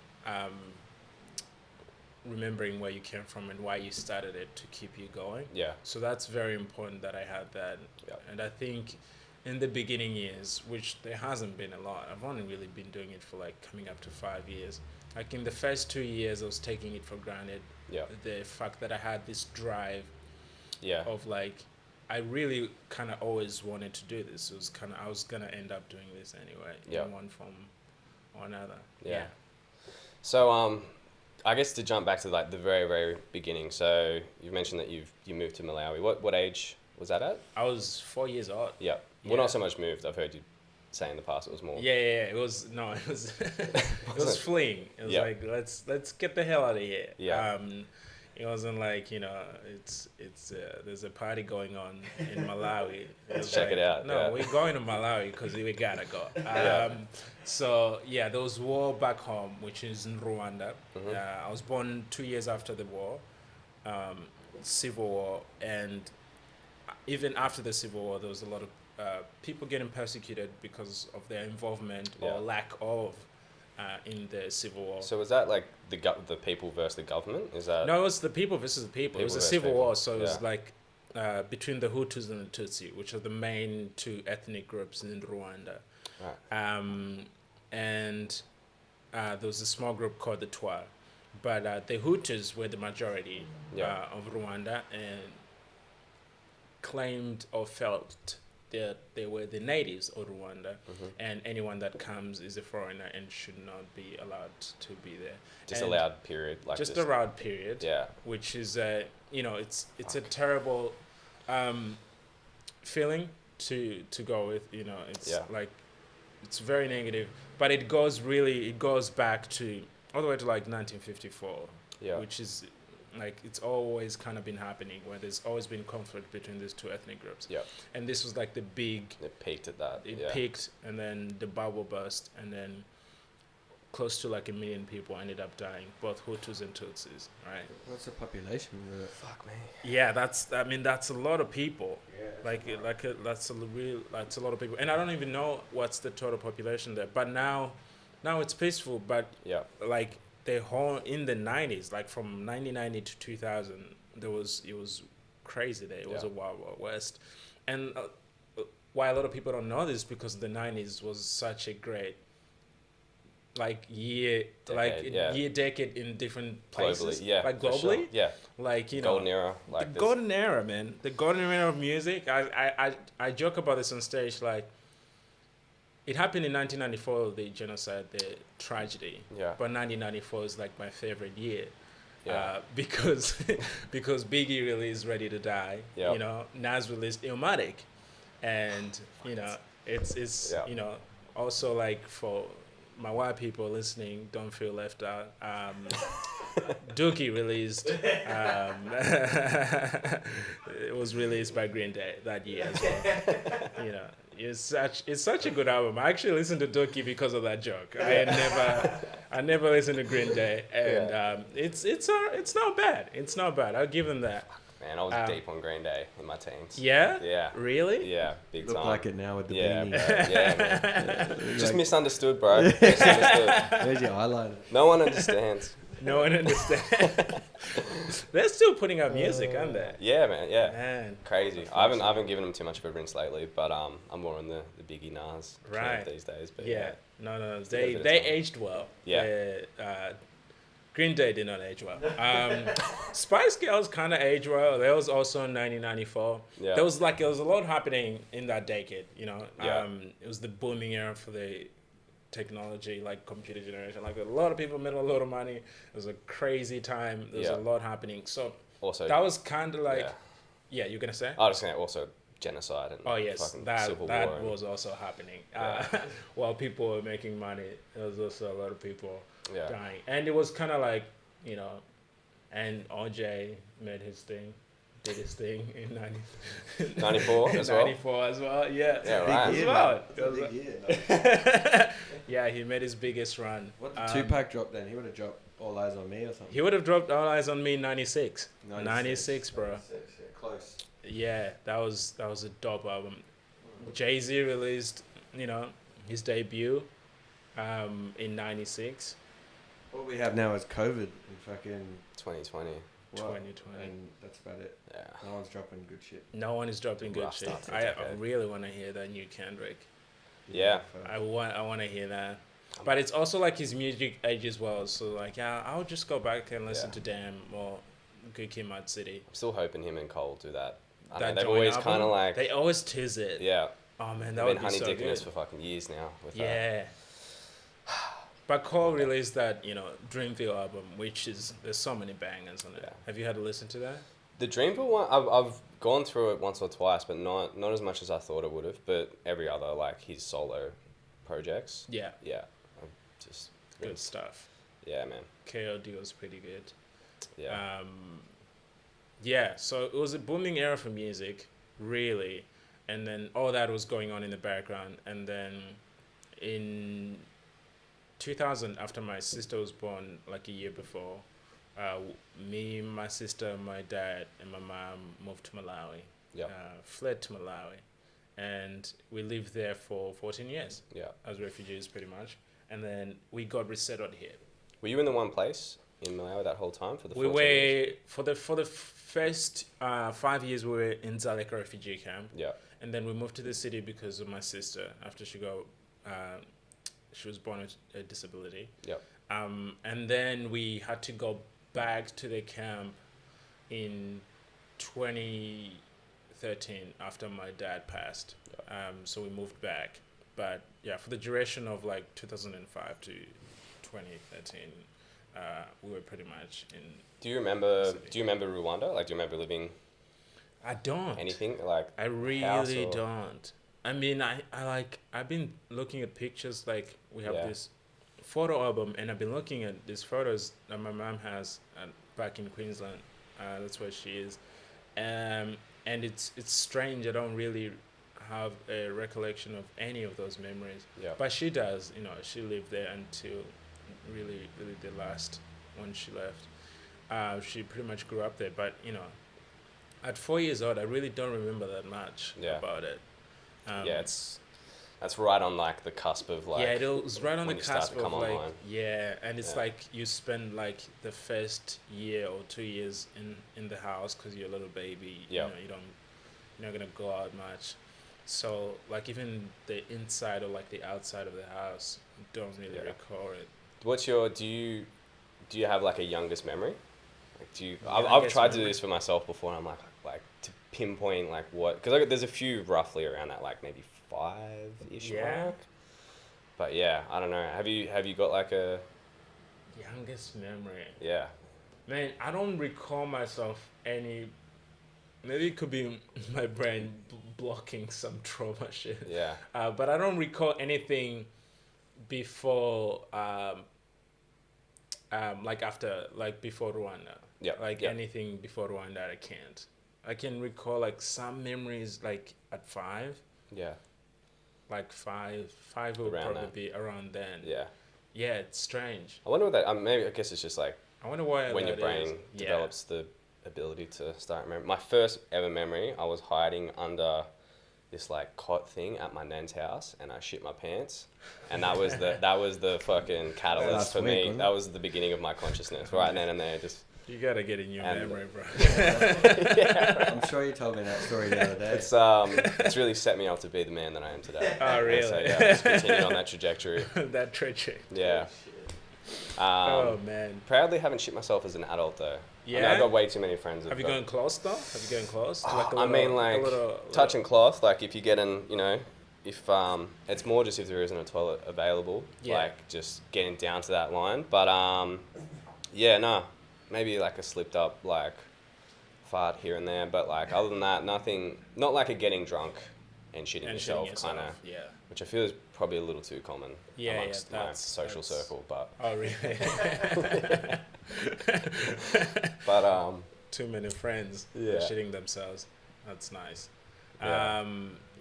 Remembering where you came from and why you started it to keep you going. Yeah. So that's very important that I had that. Yeah. And I think in the beginning years, which there hasn't been a lot, I've only really been doing it for like coming up to 5 years. Like in the first 2 years, I was taking it for granted. Yeah. The fact that I had this drive. Yeah. Of like, I really kind of always wanted to do this. It was I was gonna end up doing this anyway. Yeah. In one form or another. Yeah. So I guess to jump back to like the very, very beginning. So you mentioned that you moved to Malawi. What age was that at? I was 4 years old. Yeah. Well, not so much moved. I've heard you say in the past it was more. Yeah. It was it was fleeing. It was like let's get the hell out of here. Yeah. It wasn't like it's there's a party going on in Malawi. Let's check it out. No, we're going to Malawi because we gotta go. So yeah, there was war back home, which is in Rwanda. I was born 2 years after the war, civil war, and even after the civil war, there was a lot of people getting persecuted because of their involvement or lack of in the civil war. So was that like the people versus the government? Is that no? It was the people versus the people. It was a civil war, so it was like between the Hutus and the Tutsi, which are the main two ethnic groups in Rwanda. Right. And there was a small group called the Twa, but the Hutus were the majority of Rwanda and claimed or felt that they were the natives of Rwanda, and anyone that comes is a foreigner and should not be allowed to be there. Just allowed period, like just allowed period. Yeah. Which is it's a terrible feeling to go with. It's like it's very negative, but it goes back to all the way to like 1954. Yeah. Which is like it's always kind of been happening where there's always been conflict between these two ethnic groups. Yeah. And this was like the big. It peaked at that. It peaked, and then the bubble burst, and then close to like 1 million people ended up dying, both Hutus and Tutsis, right? What's the population? Fuck me. Yeah, that's a lot of people. Yeah. That's a lot of people, and I don't even know what's the total population there. But now it's peaceful. But like the whole in the 90s, like from 1990 to 2000, it was crazy there. It was a wild, wild west, and why a lot of people don't know this because the 90s was such a great decade in different places. Globally, like globally. Sure. Yeah. Like golden era. Like the golden era, man. The golden era of music. I joke about this on stage. Like, it happened in 1994, the genocide, the tragedy. Yeah. But 1994 is like my favorite year. Yeah. Because Biggie released Ready to Die. Yep. Nas released Illmatic, and it's also like for my white people listening, don't feel left out. Dookie released. It was released by Green Day that year as well. You know, it's such a good album. I actually listened to Dookie because of that joke. I never listened to Green Day, and it's not bad. It's not bad. I'll give them that. Man, I was deep on Green Day in my teens. Yeah. Yeah. Really? Yeah, big Look time. like it now with the Yeah, beanie. bro. Yeah, man. Just Like- misunderstood, bro. Misunderstood. Where's your eyeliner? No one understands. No one understands. They're still putting out music, aren't they? Yeah, man. Yeah. Man. Crazy. I haven't given them too much of a rinse lately, but I'm more on the Biggie Nas camp Right. these days. But Yeah. No. Give it a bit of They time. aged well. Yeah. Green Day did not age well. Spice Girls kind of aged well. That was also in 1994. Yeah. There was a lot happening in that decade. You know, Yeah. it was the booming era for the technology, like computer generation. Like a lot of people made a lot of money. It was a crazy time. There was Yeah. a lot happening. So Also, that was kind of like, yeah. yeah, you're gonna say? I was saying also genocide and Oh yes, fucking that civil that war. was also happening. Yeah. While people were making money, there was also a lot of people Yeah. dying, and it was kind of like, you know, and OJ made his thing, did his thing in 94 as well? 94 as well, yeah. Yeah, right. As Big well. year, It was man. Big like- year. yeah, he made his biggest run. What the Tupac dropped then? He would have dropped All Eyes on Me or something. He would have dropped All Eyes on Me in 96. 96, 96, bro. 96, yeah, close. Yeah, that was a dope album. Jay-Z released, you know, his debut in 96. What we have now is COVID in fucking 2020. what? 2020. And that's about it. Yeah. No one's dropping good shit. No one is dropping good Rough shit. start to the I decade. really want to hear that new Kendrick. Yeah. I want to hear that. But it's also like his music ages well. So like, yeah, I'll just go back and listen Yeah. to Damn or Good Kid, Mad City. I'm still hoping him and Cole do that. I That know, they've joint always album, kind of like, they always tease it. yeah, Oh man, they've that been would be honey so dicking good. us for fucking years now with that. Yeah. But Cole released that, you know, Dreamville album, which is, there's so many bangers on it. Yeah. Have you had to listen to that? The Dreamville one, I've gone through it once or twice, but not as much as I thought it would have. But every other, like his solo projects, Yeah, yeah, I've just good stuff. Yeah, man. KOD was pretty good. Yeah, Yeah, so it was a booming era for music, really. And then all that was going on in the background. And then in 2000, after my sister was born, like a year before, me, my sister, my dad, and my mom moved to Malawi. yeah, Fled to Malawi. And we lived there for 14 years yeah. as refugees, pretty much. And then we got resettled here. Were you in the one place in Malawi that whole time for the? We 14 years? were for the first 5 years we were in Dzaleka refugee camp, Yeah, and then we moved to the city because of my sister after she was born with a disability. yeah, And then we had to go back to the camp in 2013 after my dad passed. So we moved back, but yeah, for the duration of like 2005 to 2013. We were pretty much in. Do you remember? City. Do you remember Rwanda? Like, do you remember living I don't. anything like? I really house or- don't. I mean, I've been looking at pictures. Like we have Yeah. this photo album, and I've been looking at these photos that my mom has back in Queensland. That's where she is, and it's strange. I don't really have a recollection of any of those memories. Yeah, But she does, you know, she lived there until really the last when she left. She pretty much grew up there, but, you know, at 4 years old, I really don't remember that much Yeah. about it. yeah, that's right on like the cusp of like. yeah, it was right on the when you start cusp to come of like, online. yeah, and it's Yeah. like you spend like the first year or 2 years in the house because you're a little baby. Yeah. You know, you're not gonna go out much. So like even the inside or like the outside of the house, you don't really Yeah. recall it. What's your? Do you have like a youngest memory? Like, do you? I've Youngest tried to do memory? this for myself before, and I'm like to pinpoint like what, because there's a few roughly around that like maybe 5-ish Yeah. mark. But yeah, I don't know. Have you got like a? Youngest memory. Yeah, Man, I don't recall myself any. Maybe it could be my brain blocking some trauma shit. yeah, But I don't recall anything before like before Rwanda. Yeah. Like yeah. anything before Rwanda, I can't. I can recall like some memories like at 5. Yeah. Like five will Around probably that. be around then. Yeah. Yeah, it's strange. I wonder what that. Maybe I guess it's just like I wonder why when that your brain is. Yeah. develops the ability to start remembering. My first ever memory, I was hiding under this like cot thing at my nan's house, and I shit my pants, and that was the fucking catalyst Last for week, me. wasn't it? That was the beginning of my consciousness, right then and there. Just You gotta get in your And- memory, bro. I'm sure you told me that story the other day. it's really set me up to be the man that I am today. Oh, really? And so yeah, just continued on that trajectory. That treachery. Yeah. Oh man. Proudly haven't shit myself as an adult though. I mean, Yeah? I've got way too many friends. Have you gone close though? Have you gone close? To like a I little, mean, a like little- touching cloth. Like if you get in, you know, if it's more just if there isn't a toilet available. Yeah. Like just getting down to that line. But yeah, no, maybe like a slipped up like fart here and there. But like other than that, nothing. Not like a getting drunk and shitting and yourself shitting kind of. Yeah. Which I feel is probably a little too common amongst my that's- social that's- circle. But Oh really? but Too many friends Yeah. shitting themselves. That's nice. Yeah.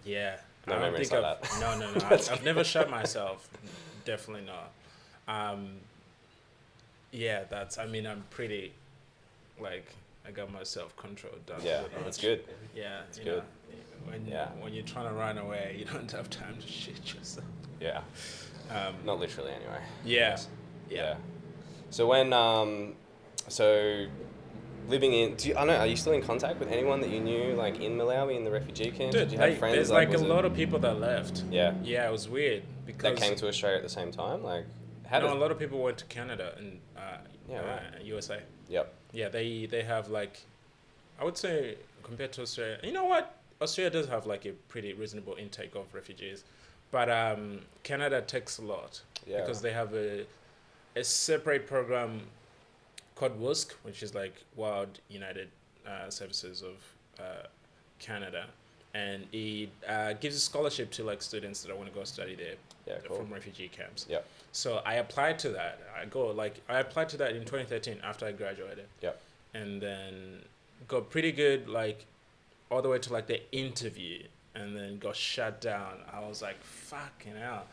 Yeah. No I don't memories think like I've, that. No. I've never shot myself. Definitely not. Yeah, I mean, I'm pretty, like, I got my self-control down. yeah, to the that's notch. good. Yeah, It's you good. know, when you're trying to run away, you don't have time to shit yourself. Yeah, Um, not literally anyway. yeah, Yes. yeah. So when so living in, I don't know, are you still in contact with anyone that you knew like in Malawi in the refugee camps? Dude, Did you have like, friends? there's like a was it- lot of people that left. Yeah. Yeah, it was weird because That came to Australia at the same time. Like, how no, does? a lot of people went to Canada and Yeah, right. USA. Yep. Yeah, they have like, I would say compared to Australia, you know what? Australia does have like a pretty reasonable intake of refugees, but Canada takes a lot Yeah. because they have a separate program called WUSC, which is like Wild United Services of Canada, and it gives a scholarship to like students that want to go study there Yeah. Cool. from refugee camps. Yep. So I applied to that. I applied to that in 2013 after I graduated. Yep. And then got pretty good, like, all the way to like the interview, and then got shut down. I was like, fucking hell.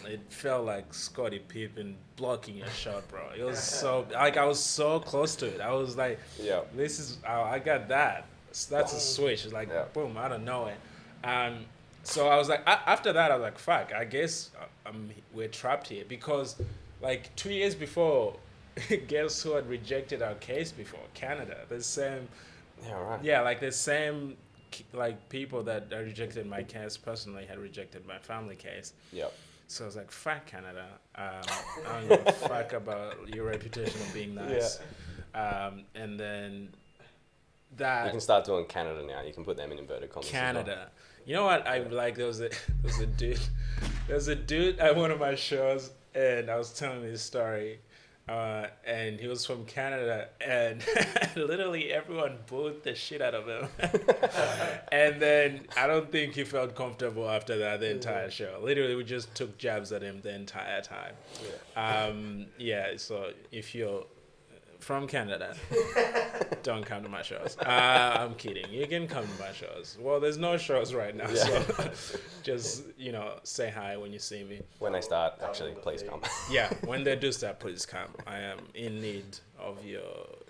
It felt like Scottie Pippen blocking a shot, bro. It was so, like, I was so close to it. I was like, Yeah. this is, I got that. That's a switch. It's like, Yeah. boom, out of nowhere. So I was like, after that, I was like, fuck, I guess we're trapped here. Because, like, 2 years before, guess who had rejected our case before? Canada. The same, Yeah. Right. yeah, like the same, like, people that rejected my case personally had rejected my family case. Yep. So I was like, fuck Canada. I don't give a fuck about your reputation of being nice. And then that... You can start doing Canada now. You can put them in inverted commas. as well. Canada. You know what I like? There was a dude at one of my shows, and I was telling his story, and he was from Canada, and literally everyone booed the shit out of him. And then I don't think he felt comfortable after that the entire show. Literally, we just took jabs at him the entire time. Yeah. So if you're from Canada, don't come to my shows. I'm kidding. You can come to my shows. Well, there's no shows right now, Yeah. so just, say hi when you see me. When they start, actually, please come. Yeah, when they do start, please come. I am in need of your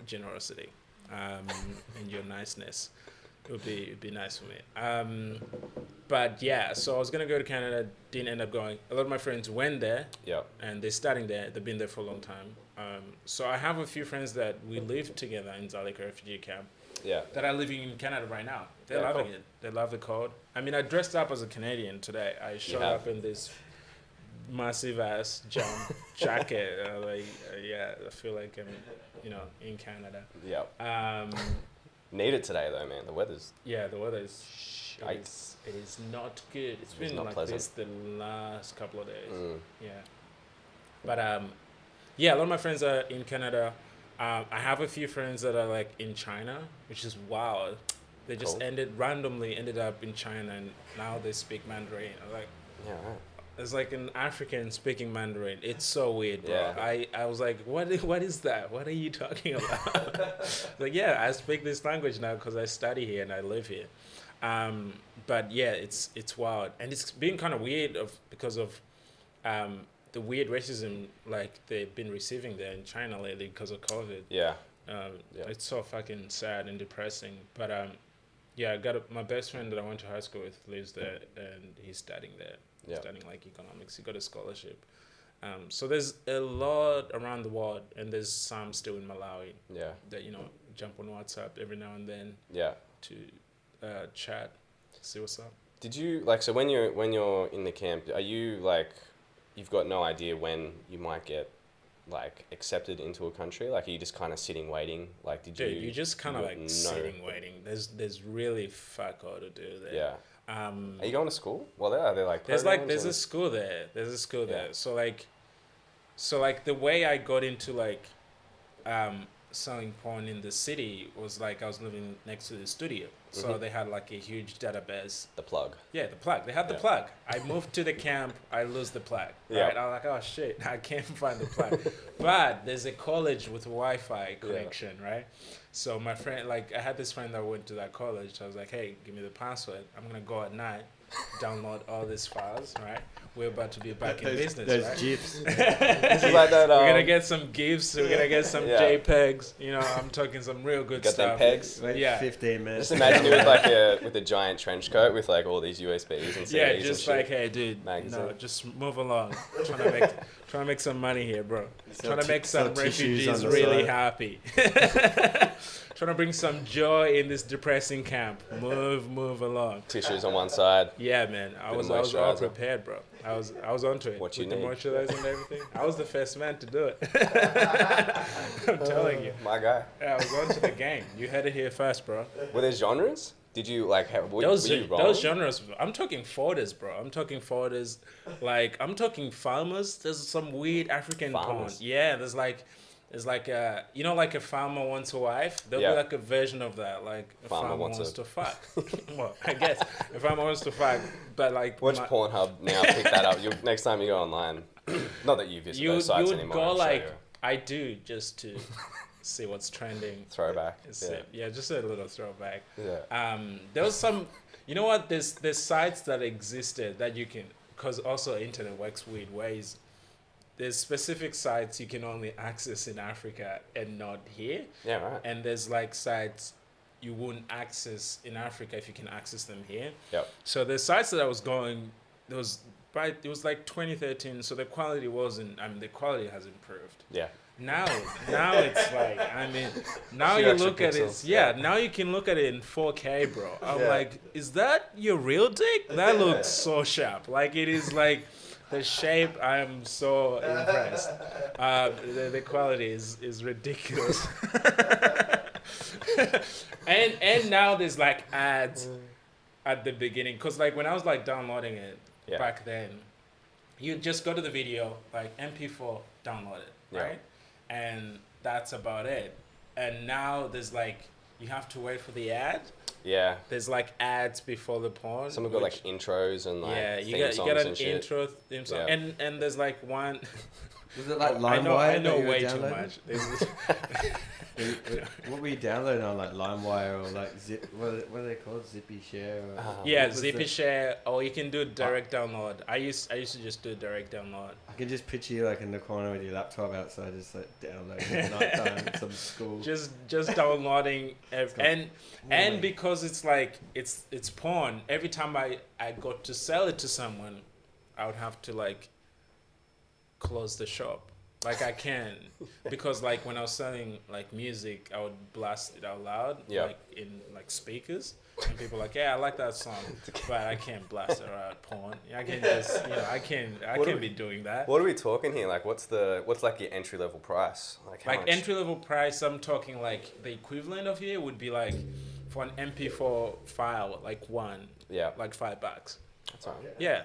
generosity and your niceness. It would be nice for me. But yeah, so I was gonna go to Canada, didn't end up going. A lot of my friends went there, Yep. and they're starting there. They've been there for a long time. So I have a few friends that we live together in Zalika refugee camp Yeah. that are living in Canada right now. They're Yeah, loving cool. it. They love the cold. I mean, I dressed up as a Canadian today. I showed have. up in this massive ass jacket. Yeah, I feel like I'm, in Canada. Yep. Need it today though, man. The weather's Yeah, the weather is shite. it is not good. It's been not like pleasant. this the last couple of days. Mm. Yeah. But yeah, a lot of my friends are in Canada. I have a few friends that are like in China, which is wild. They just Cool. randomly ended up in China, and now they speak Mandarin. I'm like, Yeah. Right. It's like an African speaking Mandarin. It's so weird, bro. Yeah. I was like, what is that? What are you talking about? Like, yeah, I speak this language now because I study here and I live here. But yeah, it's wild, and it's been kind of weird because of the weird racism like they've been receiving there in China lately because of COVID. Yeah. It's so fucking sad and depressing. But yeah, my best friend that I went to high school with lives there, and he's studying there. Yeah. Studying like economics. He got a scholarship. So there's a lot around the world, and there's some still in Malawi. Yeah. That jump on WhatsApp every now and then. Yeah. To chat, see what's up. Did you so when you're in the camp, are you like, you've got no idea when you might get like accepted into a country? Like, are you just kind of sitting waiting? Like, Dude, you just kind of like sitting waiting. There's really fuck all to do there. Yeah. Are you going to school? Well, are there like there's a school there. There's a school there. So like the way I got into like selling porn in the city was like I was living next to the studio. So they had like a huge database. The plug. Yeah, the plug. They had the plug. I moved to the camp. I lose the plug. Yeah. Right? I was like, oh shit, I can't find the plug. But there's a college with Wi-Fi connection, right? So my friend, like, I had this friend that went to that college. I was like, hey, give me the password. I'm gonna go at night, download all these files, right? We're about to be back in business, those right? GIFs. Like that, We're gonna get some GIFs. We're gonna get some JPEGs. I'm talking some real good got stuff. them pegs. Wait Yeah. 15 minutes. Just imagine you with like with a giant trench coat with like all these USBs and CDs. Yeah, and just shit. like, hey, dude, no, just move along. trying to make some money here, bro. Trying to make some refugees really happy. Trying to bring some joy in this depressing camp. Move along. Tissues on one side. Yeah, man. I was all prepared, bro. I was onto it. What you with need. the moisturizer and everything. I was the first man to do it. I'm telling you. My guy. Yeah, I was onto the game. You had it here first, bro. Were there genres? Did you like were Those you wrong? genres. I'm talking folders, bro. I'm talking folders. Like, I'm talking farmers. There's some weird African porn. Farmers? Yeah, there's like a like a farmer wants a wife. There'll be like a version of that. Like a farmer wants to fuck. Well, I guess a farmer wants to fuck, but like Watch Pornhub now. Pick that up. Next time you go online. Not that you visit those sites anymore. You would go I'm like sure I do just to see what's trending. throwback. Yeah, just a little throwback. Yeah. There was some, what? There's sites that existed that you can, because also internet works weird ways. There's specific sites you can only access in Africa and not here. Yeah, right. And there's like sites you wouldn't access in Africa if you can access them here. Yep. So the sites that I was going, it was like 2013. So the quality the quality has improved. Yeah. Now it's like, now you look at it. Yeah, now you can look at it in 4K, bro. I'm like, is that your real dick? That looks so sharp. Like, it is like the shape. I'm so impressed. The quality is ridiculous. and now there's like ads at the beginning, because like when I was like downloading it back then, you just go to the video, like MP4, download it, right? And that's about it. And now there's like, you have to wait for the ad. Yeah. There's like ads before the porn. Some have got like intros and like you get an intro theme song. And there's like one. Was it like LimeWire? I know way too much. What were you downloading on, like LimeWire or like Zip? What are they called? Zippy Share? Zippy Share. Or you can do direct download. I used to just do direct download. I can just picture you like in the corner with your laptop outside, just like downloading at night time some school. Just downloading and because it's like it's porn. Every time I got to sell it to someone, I would have to like close the shop. Like, I can, because like when I was selling like music, I would blast it out loud, like in like speakers, and people were like, yeah, I like that song, but I can't blast it out porn. I can just, I can't be doing that. What are we talking here? Like, what's like your entry level price? Like, how much? Entry level price, I'm talking like the equivalent of here would be like for an MP4 file, like like $5. That's all right. Yeah,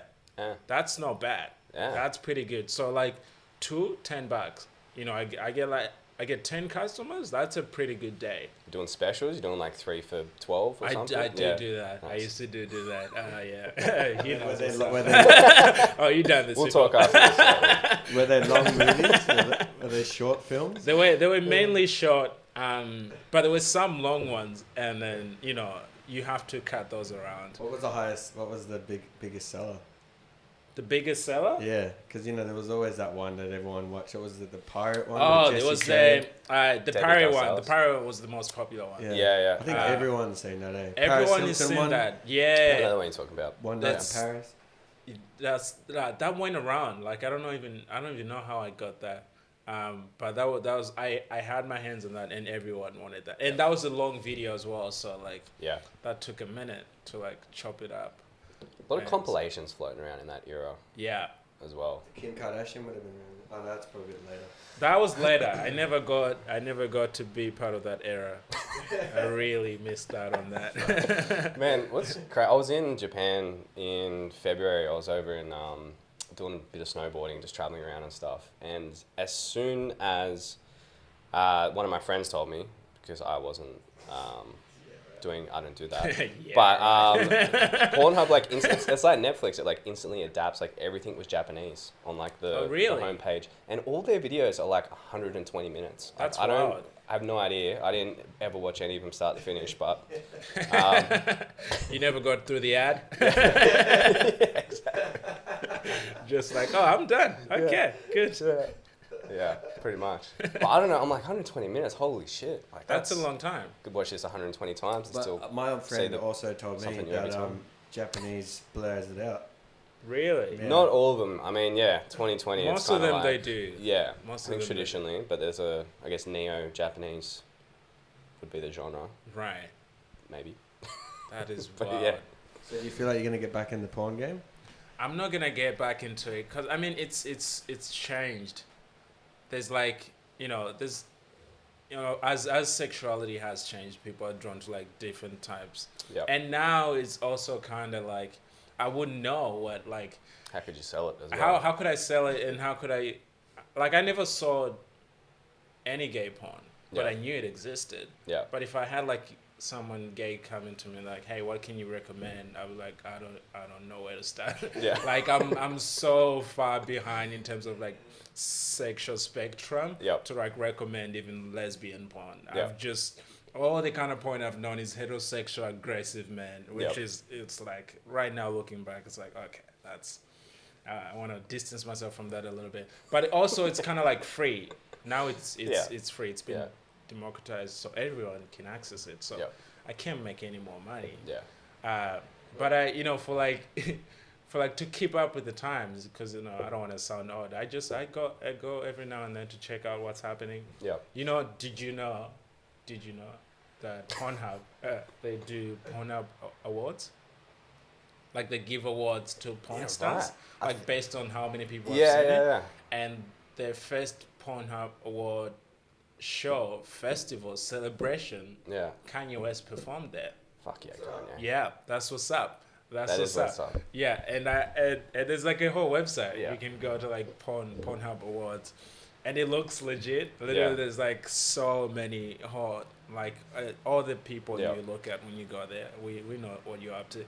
that's not bad. Yeah. That's pretty good. So like $10. I get like I get 10 customers, that's a pretty good day. You're doing specials? You're doing like 3 for 12 or something? I do Yeah. do that. I Nice. used to do that. Yeah. You know Were they, what's were, up. they, Oh, you done this We'll before. talk after this. were they long movies? Were they short films? They were mainly short, but there were some long ones, and then you have to cut those around. What was the highest? What was the biggest seller? The biggest seller? Yeah, because there was always that one that everyone watched. What was it? The pirate one? Oh, with there was Jesse J? the David pirate one. Garcelles. The pirate was the most popular one. Yeah. I think everyone's seen that. Eh? Everyone Paris has Hilton seen one, that. I Yeah. know what you're talking about. One night in That's- Paris. That went around. Like I don't even know how I got that. But that was I had my hands on that, and everyone wanted that. And that was a long video as well, so like Yeah. that took a minute to like chop it up. A lot of Nice. compilations floating around in that era Yeah. as well. Kim Kardashian would have been around. Oh, that's probably a bit later. That was later. I never got to be part of that era. I really missed out on that. Man, I was in Japan in February. I was over in doing a bit of snowboarding, just traveling around and stuff. And as soon as one of my friends told me, because I wasn't I don't do that. Yeah. But Pornhub, like, it's like Netflix. It like instantly adapts. Like everything was Japanese on like the really? homepage, and all their videos are like 120 minutes. Like, That's I wild. have no idea. I didn't ever watch any of them start to finish, but You never got through the ad? exactly. Just like, oh, I'm done. Okay, good. Yeah, pretty much. But I don't know. I'm like 120 minutes. Holy shit! Like That's a long time. Could watch this 120 times and But still. my old friend say also told me something new every that time. Japanese blurs it out. Really? Yeah. Not all of them. I mean, yeah, 2020. Most it's of kinda them like, they do. Yeah, Most I think of them they do. traditionally, but there's I guess neo-Japanese would be the genre, Right. maybe. That is But wild. yeah. So do you feel like you're gonna get back in the porn game? I'm not gonna get back into it because I mean it's changed. There's like there's as sexuality has changed, people are drawn to like different types, Yeah. and now it's also kind of like I wouldn't know what like How could you sell it as well? how could I sell it and how could I like I never saw any gay porn, but Yeah. I knew it existed. Yeah. But if I had like someone gay coming to me like, hey, what can you recommend? I was like, I don't know where to start. Yeah. Like I'm so far behind in terms of like sexual spectrum Yep. to like recommend even lesbian porn. Yeah. I've just all the kind of porn I've known is heterosexual aggressive men, which Yep. it's like right now looking back, it's like okay, that's I want to distance myself from that a little bit. But also it's kind of like free. Now it's free. It's been Yeah. democratized so everyone can access it. So Yep. I can't make any more money. Yeah. But I for like for like to keep up with the times because I don't want to sound odd. I go every now and then to check out what's happening. Yeah. Did you know that Pornhub they do Pornhub awards? Like they give awards to porn Yeah, stars, right. like based on how many people Yeah. have seen it. Yeah. And their first Pornhub award show festival celebration, Yeah. Kanye West performed there. Fuck yeah, Kanye. Yeah, that's what's up. That's That what's is what's up. up. Yeah, and there's like a whole website. Yeah. You can go to like Pornhub awards, and it looks legit. Literally, Yeah. there's like so many hot like all the people Yeah. you look at when you go there. We know what you're up to.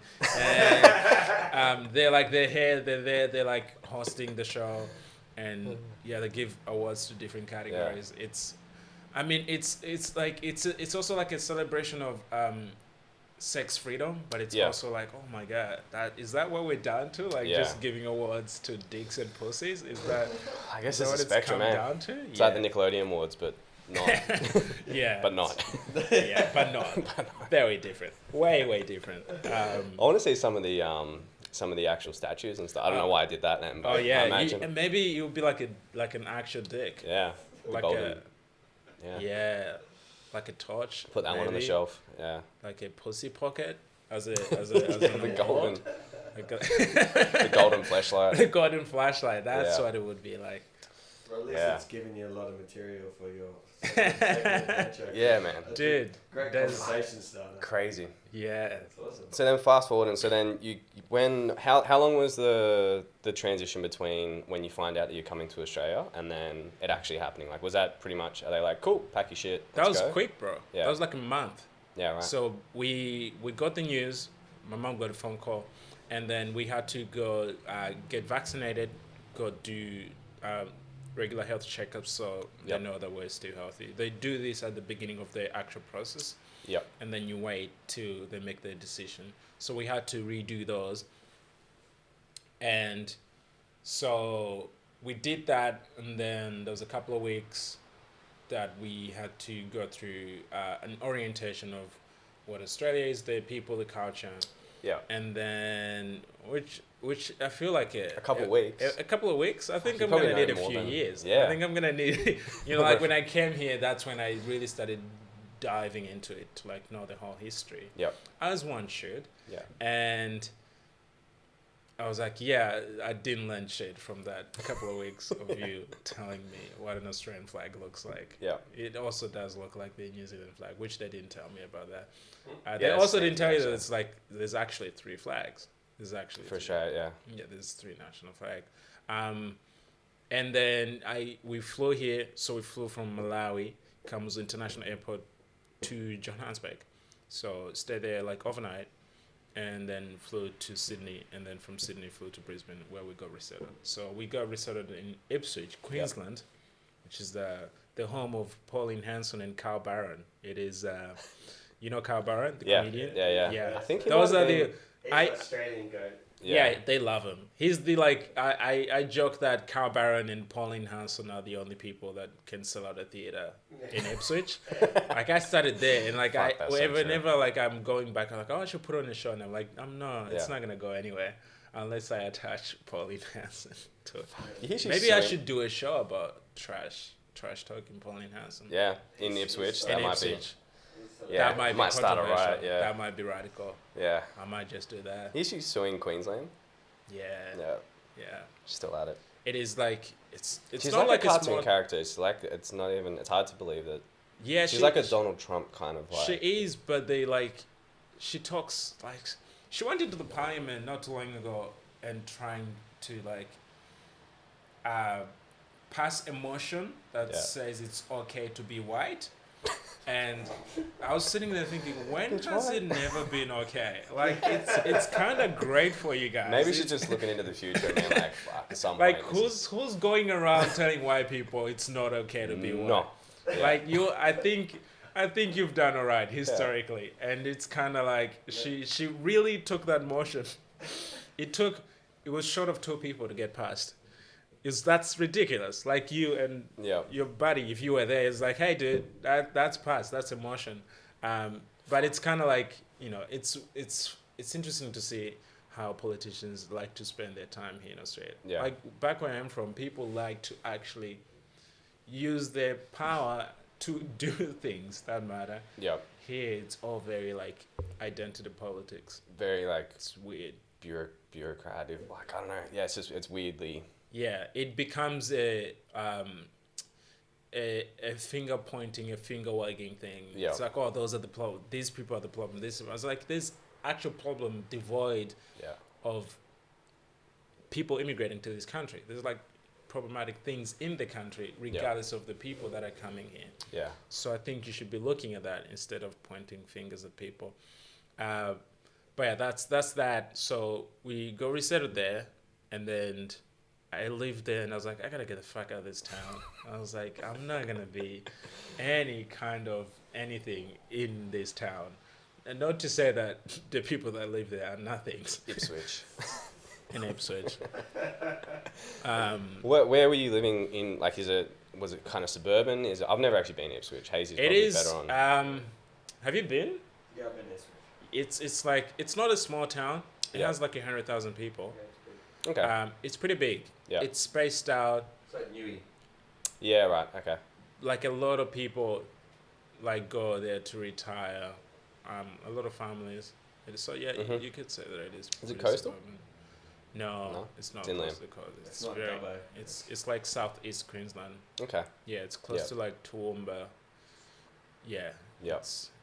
And they're there. They're like hosting the show, and yeah, they give awards to different categories. It's also like a celebration of sex freedom, but it's Yeah. also like, oh my god, is that what we're down to? Like Yeah. just giving awards to dicks and pussies? Is that I guess is that it's what a spectrum, come man. down to? It's like the Nickelodeon Awards, but not. Yeah. but not. Yeah, but not. Very different. Way different. I want to see some of the actual statues and stuff. I don't know why I did that then. But Oh yeah, I imagine. and maybe you'll be like an actual dick. Yeah. The Like golden. yeah. Yeah. Like a torch. Put that one on the maybe. shelf. Yeah. Like a pussy pocket as an the golden, award. Like the golden flashlight. the golden flashlight. That's Yeah. what it would be like. Well, at least Yeah. it's giving you a lot of material for your second adventure. Yeah, man. That's Dude, a great there's- conversation starter. Crazy. Yeah. That's awesome. So then fast forward, and so then how long was the transition between when you find out that you're coming to Australia and then it actually happening? Like, was that pretty much, are they like, cool, pack your shit, That let's was go? quick, bro. Yeah. That was like a month. Yeah, right. So we got the news. My mom got a phone call, and then we had to go get vaccinated, go do regular health checkups, so Yep. they know that we're still healthy. They do this at the beginning of the actual process, Yep. and then you wait till they make their decision. So we had to redo those, and so we did that, and then there was a couple of weeks that we had to go through an orientation of what Australia is, the people, the culture, Yeah. and then which I feel like A couple weeks. A couple of weeks. I think You I'm probably gonna need a know more few than- years. yeah. I think I'm gonna need, like when I came here, that's when I really started diving into it to like know the whole history, Yep. as one should. Yeah. And I was like, yeah, I didn't learn shit from that couple of weeks of you telling me what an Australian flag looks like. Yeah. It also does look like the New Zealand flag, which they didn't tell me about that. Yeah, They also same didn't tell you that actually. it's like there's actually 3 flags. There's actually For 3. sure, yeah. Yeah, there's 3 national flags. And then we flew here, so we flew from Malawi, Kamuzu International Airport to Johannesburg. So stayed there like overnight, and then flew to Sydney, and then from Sydney flew to Brisbane, where we got resettled. So we got resettled in Ipswich, Queensland, which is the home of Pauline Hanson and Carl Barron. It is, you know Carl Barron, the Yeah. comedian? Yeah. Yeah. I think he Those might are have the... been- He's I- an Australian goat. Yeah. They love him. He's the I joke that Carl Barron and Pauline Hanson are the only people that can sell out a theater in Ipswich. Like I started there, and like Fuck, that's so true. whenever like I'm going back, I'm like, oh, I should put on a show, and I'm like, it's Yeah. not gonna go anywhere unless I attach Pauline Hanson to it. He's Maybe I so- should do a show about trash talking Pauline Hanson. Yeah, in Ipswich, In that might be. Ipswich. Yeah, That might be might start a controversial. riot, yeah. That might be radical. Yeah. I might just do that. He's suing Queensland. Yeah. Yeah, still at it. It is like it's She's not like a a cartoon small character. It's like it's not even. It's hard to believe that Yeah, she's like a Donald Trump kind of like. She is, but they like, she talks like, she went into the parliament not too long ago and trying to like, pass a motion that Yeah. says it's okay to be white. And I was sitting there thinking, when It's has white. it never been okay? Like it's kind of great for you guys. Maybe she's It's- just looking into the future and being like, fuck, at some like point. this who's going around telling white people it's not okay to is- be white? No. Yeah. Like I think you've done all right historically, and it's kind of like she really took that motion. It was short of 2 people to get passed. That's ridiculous. Like you and Yeah. your buddy, if you were there, it's like, hey, dude, that's passed. That's a motion. But it's kind of like, it's interesting to see how politicians like to spend their time here in Australia. Yeah. Like back where I'm from, people like to actually use their power to do things that matter. Yeah. Here, it's all very like identity politics. Very like It's weird. bureaucratic. Like I don't know. Yeah, it's weirdly. Yeah, it becomes a finger pointing, a finger wagging thing. Yeah. It's like, oh, those are the problem. These people are the problem. I was like, there's actual problem devoid Yeah. of people immigrating to this country. There's like problematic things in the country, regardless of the people that are coming here. Yeah. So I think you should be looking at that instead of pointing fingers at people. But yeah, that's that. So we go resettled there, and then I lived there, and I was like, I gotta get the fuck out of this town. I was like, I'm not gonna be any kind of anything in this town. And not to say that the people that live there are nothings Ipswich. in Ipswich. Where were you living in? Like, was it kind of suburban? I've never actually been to Ipswich. Hazy's It probably is. better on. Have you been? Yeah, I've been this It's like it's not a small town. It Yeah. has like 100,000 people. Okay. It's pretty big. Yeah. It's spaced out. It's like Newey. Yeah. Right. Okay. Like a lot of people, like go there to retire. A lot of families. So yeah, Mhm. you could say that it is. Is it pretty coastal? suburban. No, it's not It's inland. close to the coast. It's not Dubbo. It's like southeast Queensland. Okay. Yeah, it's close Yeah. to like Toowoomba. Yeah. Yeah.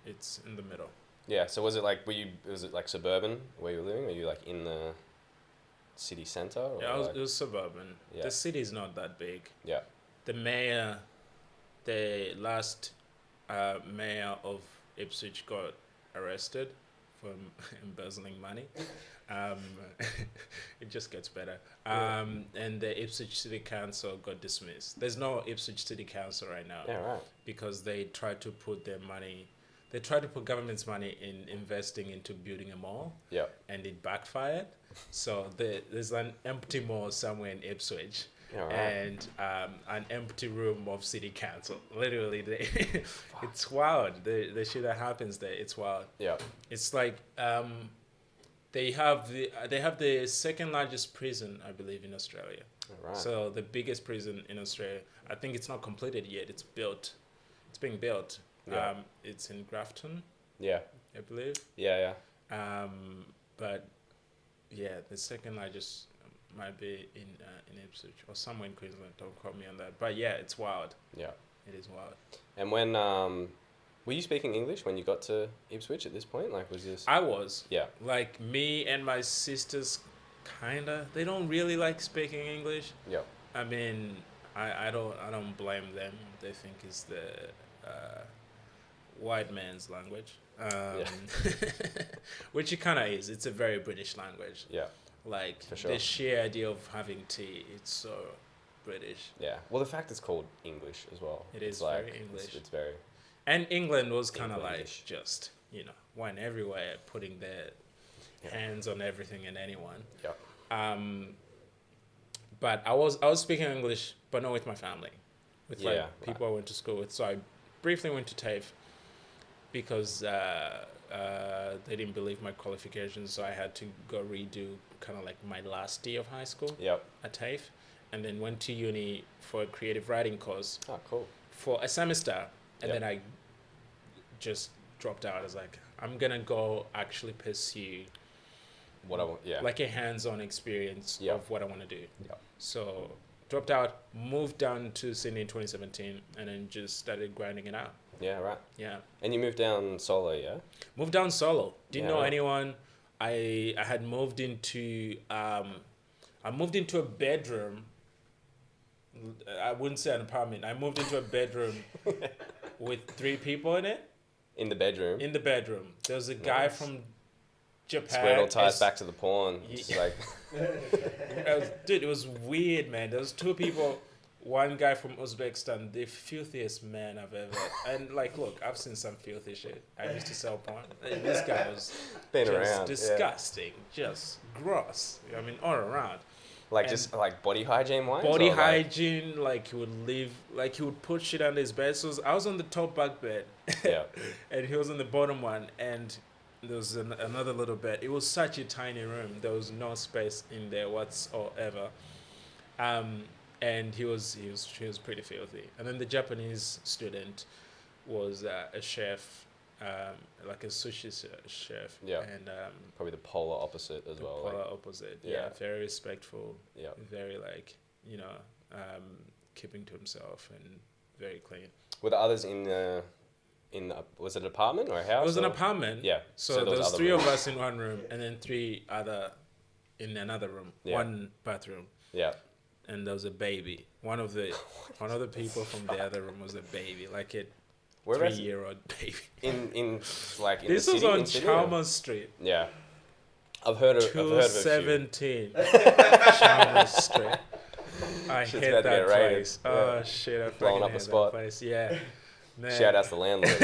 It's in the middle. Yeah. So was it like was it like suburban where you were living? Were you like in the city centre? Or Yeah, like, it was suburban. Yeah. The city's not that big. Yeah. The mayor, the last mayor of Ipswich got arrested for embezzling money. It just gets better. And the Ipswich City Council got dismissed. There's no Ipswich City Council right now Yeah. Right. because they tried to put government's money in investing into building a mall, Yeah. and it backfired. So there's an empty mall somewhere in Ipswich. Yeah. Right. And an empty room of city council. Literally, it's wild. The shit that happens there, it's wild. Yeah. It's like they have the second largest prison, I believe, in Australia. Right. So the biggest prison in Australia, I think it's not completed yet. It's being built. Yeah. It's in Grafton, Yeah. I believe. Yeah. But yeah, the second largest might be in Ipswich or somewhere in Queensland. Don't quote me on that. But yeah, it's wild. Yeah. It is wild. And when were you speaking English when you got to Ipswich at this point? Like, was this? I was. Yeah. Like me and my sisters, kinda. They don't really like speaking English. Yeah. I mean, I don't blame them. They think it's the white man's language. Which it kind of is. It's a very British language. Yeah. Like For sure. the sheer idea of having tea, it's so British. Yeah. Well, the fact it's called English as well. It It's is like, very English. It's very. And England was kind of like English. just, went everywhere, putting their hands on everything and anyone. Yeah. But I was speaking English, but not with my family, with Yeah, people I went to school with. So I briefly went to TAFE because they didn't believe my qualifications, so I had to go redo kind of like my last year of high school Yep. at TAFE, and then went to uni for a creative writing course Oh, cool. for a semester, and Yep. then I just dropped out. I was like, I'm gonna go actually pursue What I want. Yeah. like a hands-on experience Yep. of what I want to do. Yep. So dropped out, moved down to Sydney in 2017, and then just started grinding it out. Yeah. Right. Yeah, And you moved down solo, yeah? moved down solo. Didn't Yeah, know right. anyone. I had moved into I moved into a bedroom. I wouldn't say an apartment. I moved into a bedroom with 3 people in it. In the bedroom. In the bedroom, there was a guy Nice. from It's Japan. where it all ties back to the porn. Ye- It's like, Dude, it was weird, man. There was 2 people. One guy from Uzbekistan, the filthiest man I've ever. And like, look, I've seen some filthy shit. I used to sell porn. And this guy was been just around. Yeah. disgusting, just gross. I mean, all around. Like, and- just like body hygiene wise? Body or, like- hygiene, like he would leave, like he would put shit under his bed. So I was on the top bunk bed, Yeah. and he was on the bottom one, and there was another little bed. It was such a tiny room. There was no space in there whatsoever. And he was pretty filthy. And then the Japanese student was a chef, like a sushi chef. Yeah. And Probably the polar opposite as the well. polar Like, opposite. yeah. Yeah, very respectful. yeah. Very like keeping to himself and very clean. Were the others in the was it an apartment or a house? It was an or- apartment. Yeah. So there there was other 3 rooms. of us in one room, and then 3 other in another room. Yeah. One bathroom, Yeah. and there was a baby. One of the people from the other room was a baby, like a Whereas 3-year-old baby. in like in This the was city, on in Sydney, or- Chalmers Street, Yeah. I've heard of a few. 217 Chalmers Street. I Shit's hate about to that get raided. place. Yeah. Oh shit! I Blowing fucking up a hate spot. that place. Yeah. Man. Shout out to the landlord.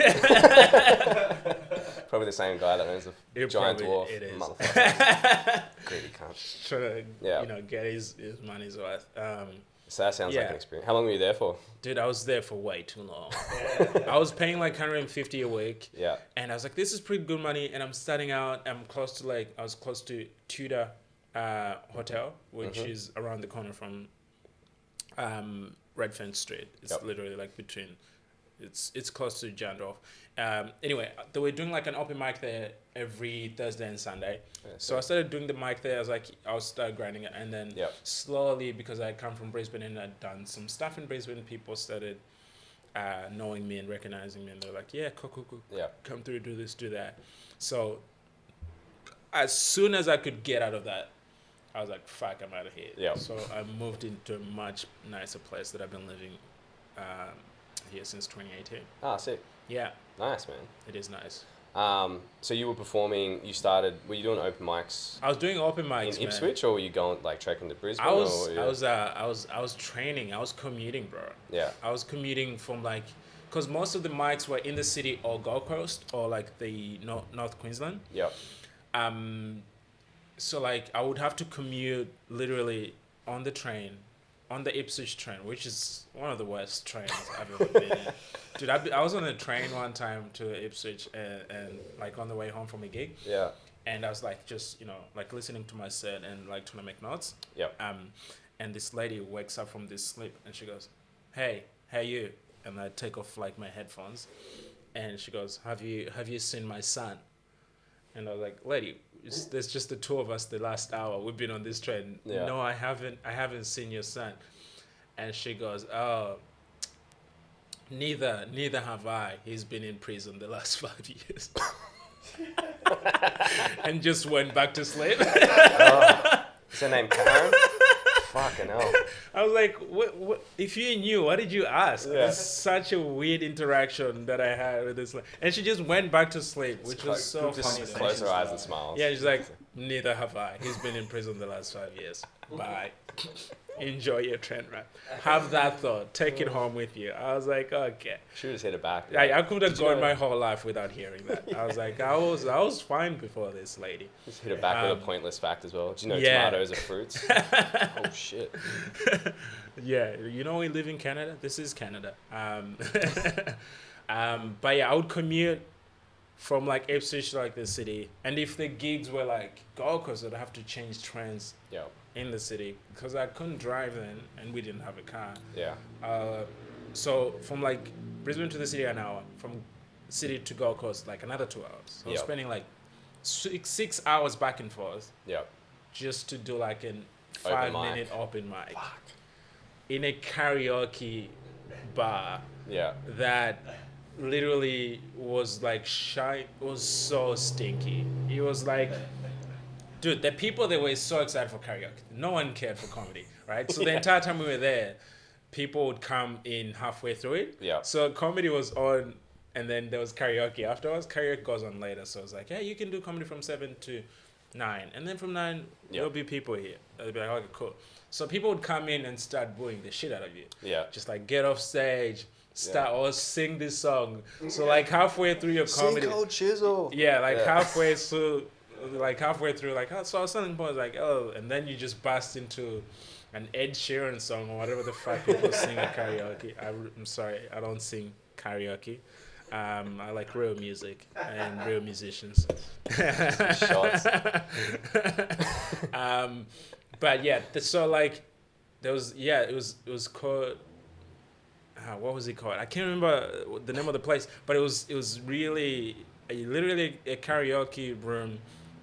Probably the same guy that owns the It giant probably- dwarf. it is. Motherfucker. Greedy cunt. Trying to Yeah. get his money's worth. So that sounds like Yeah. an experience. How long were you there for? Dude, I was there for way too long. I was paying like 150 a week, Yeah. and I was like, this is pretty good money, and I'm starting out. I was close to Tudor Hotel, which Mhm. is around the corner from Redfern Street. It's Yep. literally like between It's close to Jandorf. Anyway, they were doing like an open mic there every Thursday and Sunday. Yeah, So I started doing the mic there. I was like, I'll start grinding it, and then Yep. slowly, because I come from Brisbane and I'd done some stuff in Brisbane, people started knowing me and recognizing me, and they're like, yeah, cool, Yeah. come through, do this, do that. So as soon as I could get out of that, I was like, fuck, I'm out of here. Yeah. So I moved into a much nicer place that I've been living here since 2018. Ah, sick. Yeah, Nice, man. it is nice. So you were performing. Were you doing open mics I was doing open mics, in man. Ipswich, or were you going like trekking to Brisbane? I was training. training. I was commuting, bro. Yeah. I was commuting from like, because most of the mics were in the city or Gold Coast or like the North Queensland. Yep. So like I would have to commute literally on the train, on the Ipswich train, which is one of the worst trains I've ever been in. Dude, I was on a train one time to Ipswich and like on the way home from a gig. Yeah. And I was like, just, like listening to my set and like trying to make notes. Yep. And this lady wakes up from this sleep and she goes, hey you. And I take off like my headphones and she goes, have you seen my son? And I was like, lady, there's just the two of us the last hour. We've been on this train. Yeah. No, I haven't seen your son. And she goes, oh, neither have I. He's been in prison the last 5 years. And just went back to sleep. Oh, is her name Karen? Fucking hell. I was like, what? If you knew, what did you ask? Yeah. It's such a weird interaction that I had with this. And she just went back to sleep, which was so funny. Just close her eyes and smile. Yeah, she's like, neither have I. He's been in prison the last 5 years. Bye. Enjoy your train ride. Have that thought. Take it home with you. I was like, okay. She just hit it back. I could have Did you gone know- my whole life without hearing that. I was like, I was fine before this lady. Just hit it back with a pointless fact as well. Do you know yeah. tomatoes are fruits? Oh shit. Yeah, we live in Canada. This is Canada. But yeah, I would commute from like Ipswich to like the city, and if the gigs were like Gold Coast, I'd have to change trains Yeah. in the city because I couldn't drive then, and we didn't have a car. Yeah. So from like Brisbane to the city an hour, from city to Gold Coast like another 2 hours. So I was Yep. spending like 6 hours back and forth Yeah. just to do like an Open 5-minute open mic Fuck. in a karaoke bar Yeah. that literally was like was so stinky. It was like, dude, the people that were so excited for karaoke, no one cared for comedy, right? So the entire time we were there, people would come in halfway through it. Yeah. So comedy was on, and then there was karaoke afterwards. Karaoke goes on later, so it's like, hey, you can do comedy from 7 to 9, and then from 9 there'll be people here. They'll be like, okay, cool. So people would come in and start booing the shit out of you. Yeah. Just like get off stage, start or sing this song. So like halfway through your comedy, Sing Cold Chisel. yeah, like halfway through, so I was selling points like, oh, and then you just burst into an Ed Sheeran song or whatever the fuck people sing at karaoke. I'm sorry, I don't sing karaoke. I like real music and real musicians. Shots. But yeah, so like there was it was called. What was it called? I can't remember the name of the place, but it was really literally a karaoke room,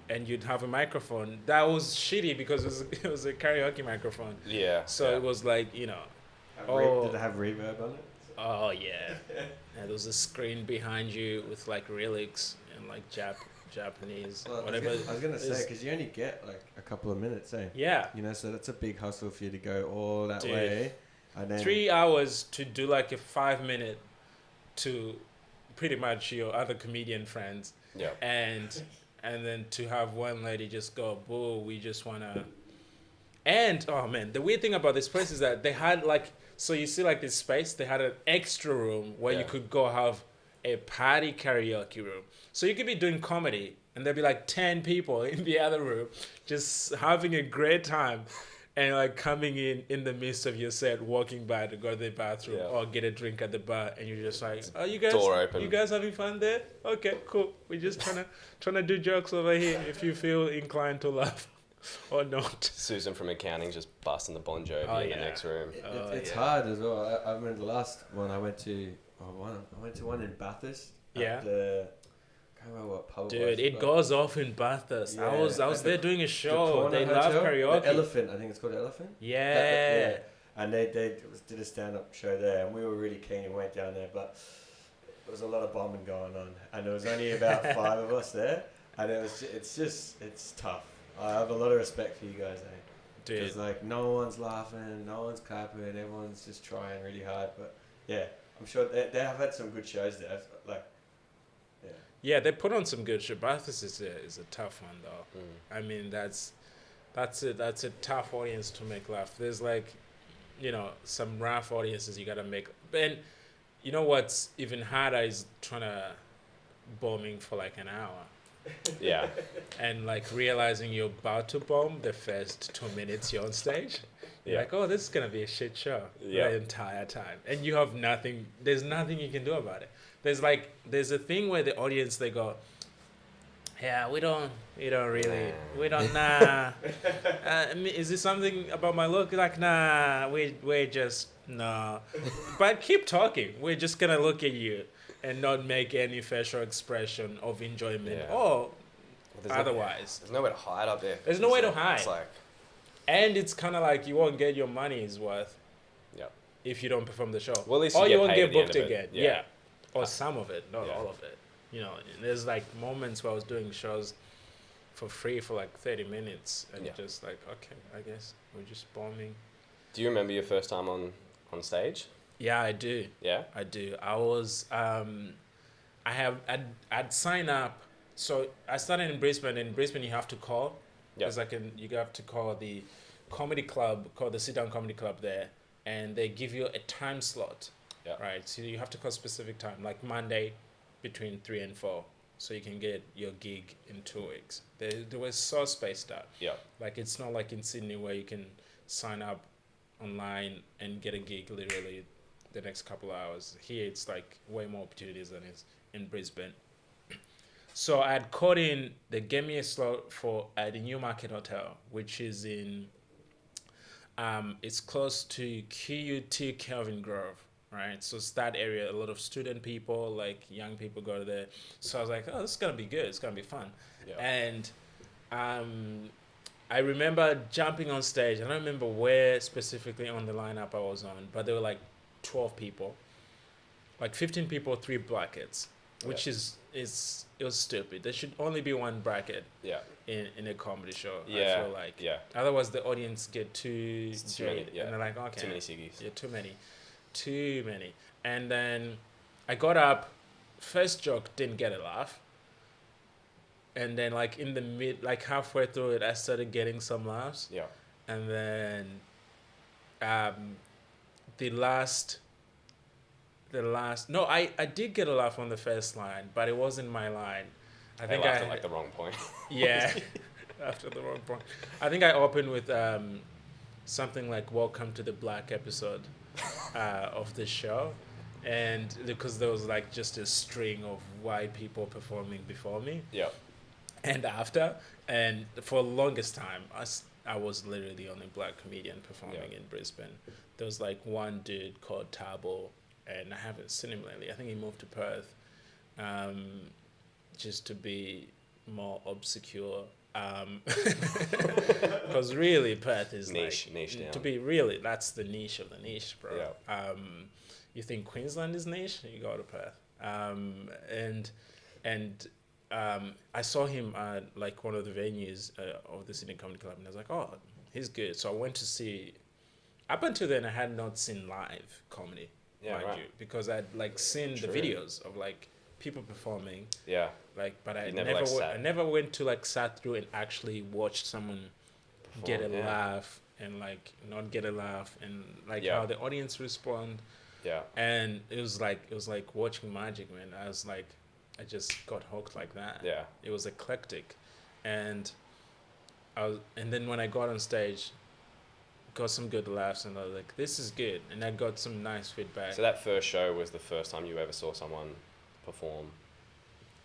and you'd have a microphone. That was shitty because it was a karaoke microphone. Yeah. So yeah. it was like Did it have reverb on it? oh yeah, there was a screen behind you with like lyrics and like Japanese, Well, whatever. I was gonna say is- because you only get like a couple of minutes, eh? Yeah, So that's a big hustle for you to go all that Dude. way, and then 3 hours to do like a 5-minute to pretty much your other comedian friends. Yeah. And then to have one lady just go, boo, we just wanna. And oh man, the weird thing about this place is that they had like, so you see like this space, they had an extra room where you Yeah. could go have a party karaoke room. So you could be doing comedy and there'd be like 10 people in the other room just having a great time. And like coming in the midst of your set, walking by to go to the bathroom Yeah. or get a drink at the bar, and you're just like, "Oh, you guys, Door open. you guys having fun there? Okay, cool. We're just trying to do jokes over here. If you feel inclined to laugh or not." Susan from accounting just busting the Bon Jovi Oh, in yeah. the next room. Oh, it's yeah. hard as well. I remember the last one I went to I went to one in Bathurst. Yeah. At the, I can't remember what pub Dude, it was. it goes off in Bathurst. I was there doing a show. They love karaoke. The Elephant, I think it's called Elephant. Yeah. And they did a stand-up show there, and we were really keen and went down there, but there was a lot of bombing going on, and there was only about 5 of us there, and it's tough. I have a lot of respect for you guys, Dude. Because like no one's laughing, no one's clapping, everyone's just trying really hard. But yeah, I'm sure they have had some good shows there. Like, yeah. Yeah, they put on some good shit. Bathurst is a tough one though. I mean, that's a tough audience to make laugh. There's like, some rough audiences you gotta make. And you know what's even harder is trying to bombing for like an hour. Yeah. And like realizing you're about to bomb the first 2 minutes you're on stage. You're like, oh, this is gonna be a shit show the entire time. And you have nothing. There's nothing you can do about it. There's a thing where the audience, they go, yeah, we don't nah. Is this something about my look? Like, nah, we're just, nah. But keep talking. We're just gonna look at you and not make any facial expression of enjoyment or otherwise. There's nowhere to hide up there. There's no way to hide. It's like, and it's kind of like you won't get your money's worth yep. if you don't perform the show. Well, at least or you you won't paid get at the end booked of it. again. Yeah. Or some of it, not all of it. There's like moments where I was doing shows for free for like 30 minutes and just like, okay, I guess we're just bombing. Do you remember your first time on stage? Yeah, I do. Yeah? I do. I was, I'd sign up. So I started in Brisbane. In Brisbane, you have to call. Yeah. You have to call the comedy club, called the Sit Down Comedy Club there, and they give you a time slot. Yeah. Right. So you have to call a specific time, like Monday between 3 and 4. So you can get your gig in 2 weeks. They were so spaced out. Yeah. Like, it's not like in Sydney where you can sign up online and get a gig literally the next couple of hours. Here it's like way more opportunities than is in Brisbane. So I had caught in, they gave me a slot at the Newmarket Hotel, which is in, it's close to QUT Kelvin Grove, right? So it's that area, a lot of student people, like young people go there. So I was like, oh, this is going to be good. It's going to be fun. Yeah. And I remember jumping on stage. I don't remember where specifically on the lineup I was on, but there were like 12 people, like 15 people, 3 brackets, which it was stupid. There should only be 1 bracket in a comedy show. Yeah. I feel like. Yeah. Otherwise the audience get too many, and they're like, okay. Too many ciggies. Yeah, too many. And then I got up, first joke didn't get a laugh. And then like in the halfway through it, I started getting some laughs. Yeah. And then I did get a laugh on the first line, but it wasn't my line. I think I laughed at like the wrong point. Yeah, after the wrong point. I think I opened with something like "Welcome to the Black" episode of the show, and because there was like just a string of white people performing before me. Yeah. And after, and for the longest time, I was literally the only black comedian performing in Brisbane. There was like one dude called Tabo, and I haven't seen him lately. I think he moved to Perth, just to be more obscure. Because really, Perth is niche down. To be really, that's the niche of the niche, bro. Yeah. You think Queensland is niche? You go to Perth. I saw him at like one of the venues of the Sydney Comedy Club, and I was like, oh, he's good. So I went to see. Up until then, I had not seen live comedy, mind you, because I'd like seen the videos of like people performing. Yeah. Like, but I never went to like sat through and actually watched someone get a laugh and like not get a laugh and like how the audience respond. Yeah. And it was like watching magic, man. I just got hooked like that. Yeah. It was eclectic. And then when I got on stage, got some good laughs, and I was like, this is good. And I got some nice feedback. So that first show was the first time you ever saw someone perform?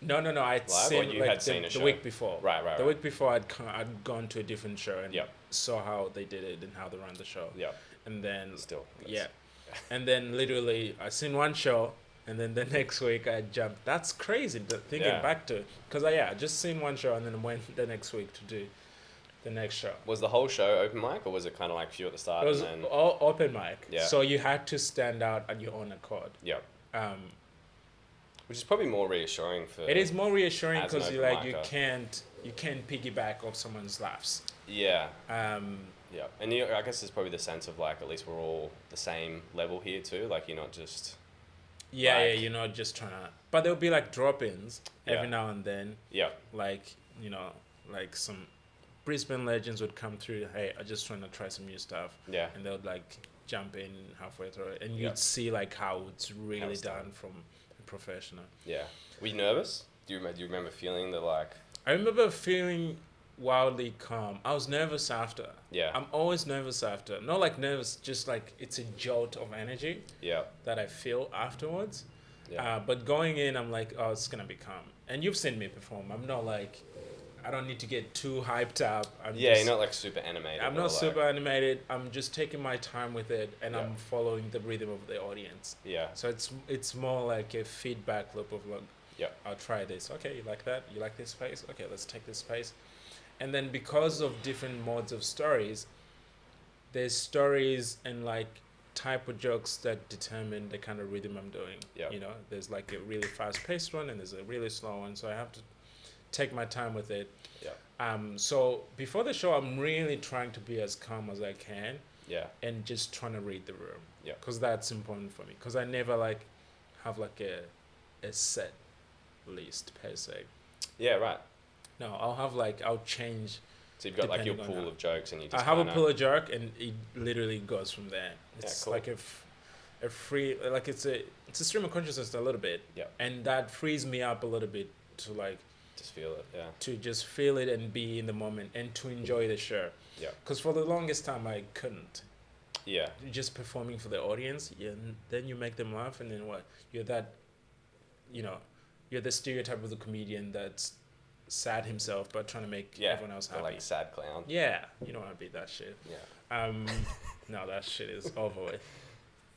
No. I'd seen the week before. Right. The week before, I'd gone to a different show and saw how they did it and how they ran the show. Yeah. And then... And then literally, I seen one show, and then the next week I jumped. That's crazy. Thinking Yeah. back to, because I just seen one show and then went the next week to do the next show. Was the whole show open mic, or was it kind of like few at the start It was and then? all open mic, Yeah. so you had to stand out on your own accord. Yeah. Um, Which is probably more reassuring for. it is more reassuring as an because open you micer. can't piggyback off someone's laughs. Yeah. Um, Yeah, and I guess there's probably the sense of like at least we're all the same level here too. Like you're not just. yeah, Like- you're not just trying to. But there'll be like drop-ins every Yeah. now and then. Yeah. Like like some Brisbane legends would come through. Hey, I'm just trying to try some new stuff, Yeah. and they would like jump in halfway through it, and you'd Yeah. see like how it's really it's done. done from a professional. Yeah. Were you nervous? Do you remember feeling that like? I remember feeling wildly calm. I was nervous after. Yeah. I'm always nervous after. Not like nervous, just like it's a jolt of energy Yeah. that I feel afterwards. Yeah. But going in, I'm like, oh, it's gonna be calm. And you've seen me perform. I'm not like, I don't need to get too hyped up. Yeah, you're not like super animated. I'm or, not like- super animated. I'm just taking my time with it, and Yeah. I'm following the rhythm of the audience. Yeah. So it's more like a feedback loop of like, Yeah. I'll try this. Okay, you like that? You like this space? Okay, let's take this space. And then because of different modes of stories, there's stories and like type of jokes that determine the kind of rhythm I'm doing. Yeah. There's like a really fast paced one and there's a really slow one. So I have to take my time with it. Yeah. So before the show, I'm really trying to be as calm as I can Yeah. and just trying to read the room. Yeah. Because that's important for me. Because I never like have like a set list per se. Yeah. Right. No, I'll change. So you've got like your Depending on pool how- of jokes, and you just. I have a kinda- pull a jerk, and it literally goes from there. It's cool. like a free, like it's a stream of consciousness a little bit. Yeah. And that frees me up a little bit to like Just feel it. Yeah. to just feel it and be in the moment and to enjoy the show. Yeah. Because for the longest time I couldn't. Yeah. Just performing for the audience, then you make them laugh, and then what? You're that, you're the stereotype of the comedian that's sad himself but trying to make Yeah. everyone else The, happy. like sad clown. Yeah, you don't want to be that shit. Yeah. No, that shit is over with.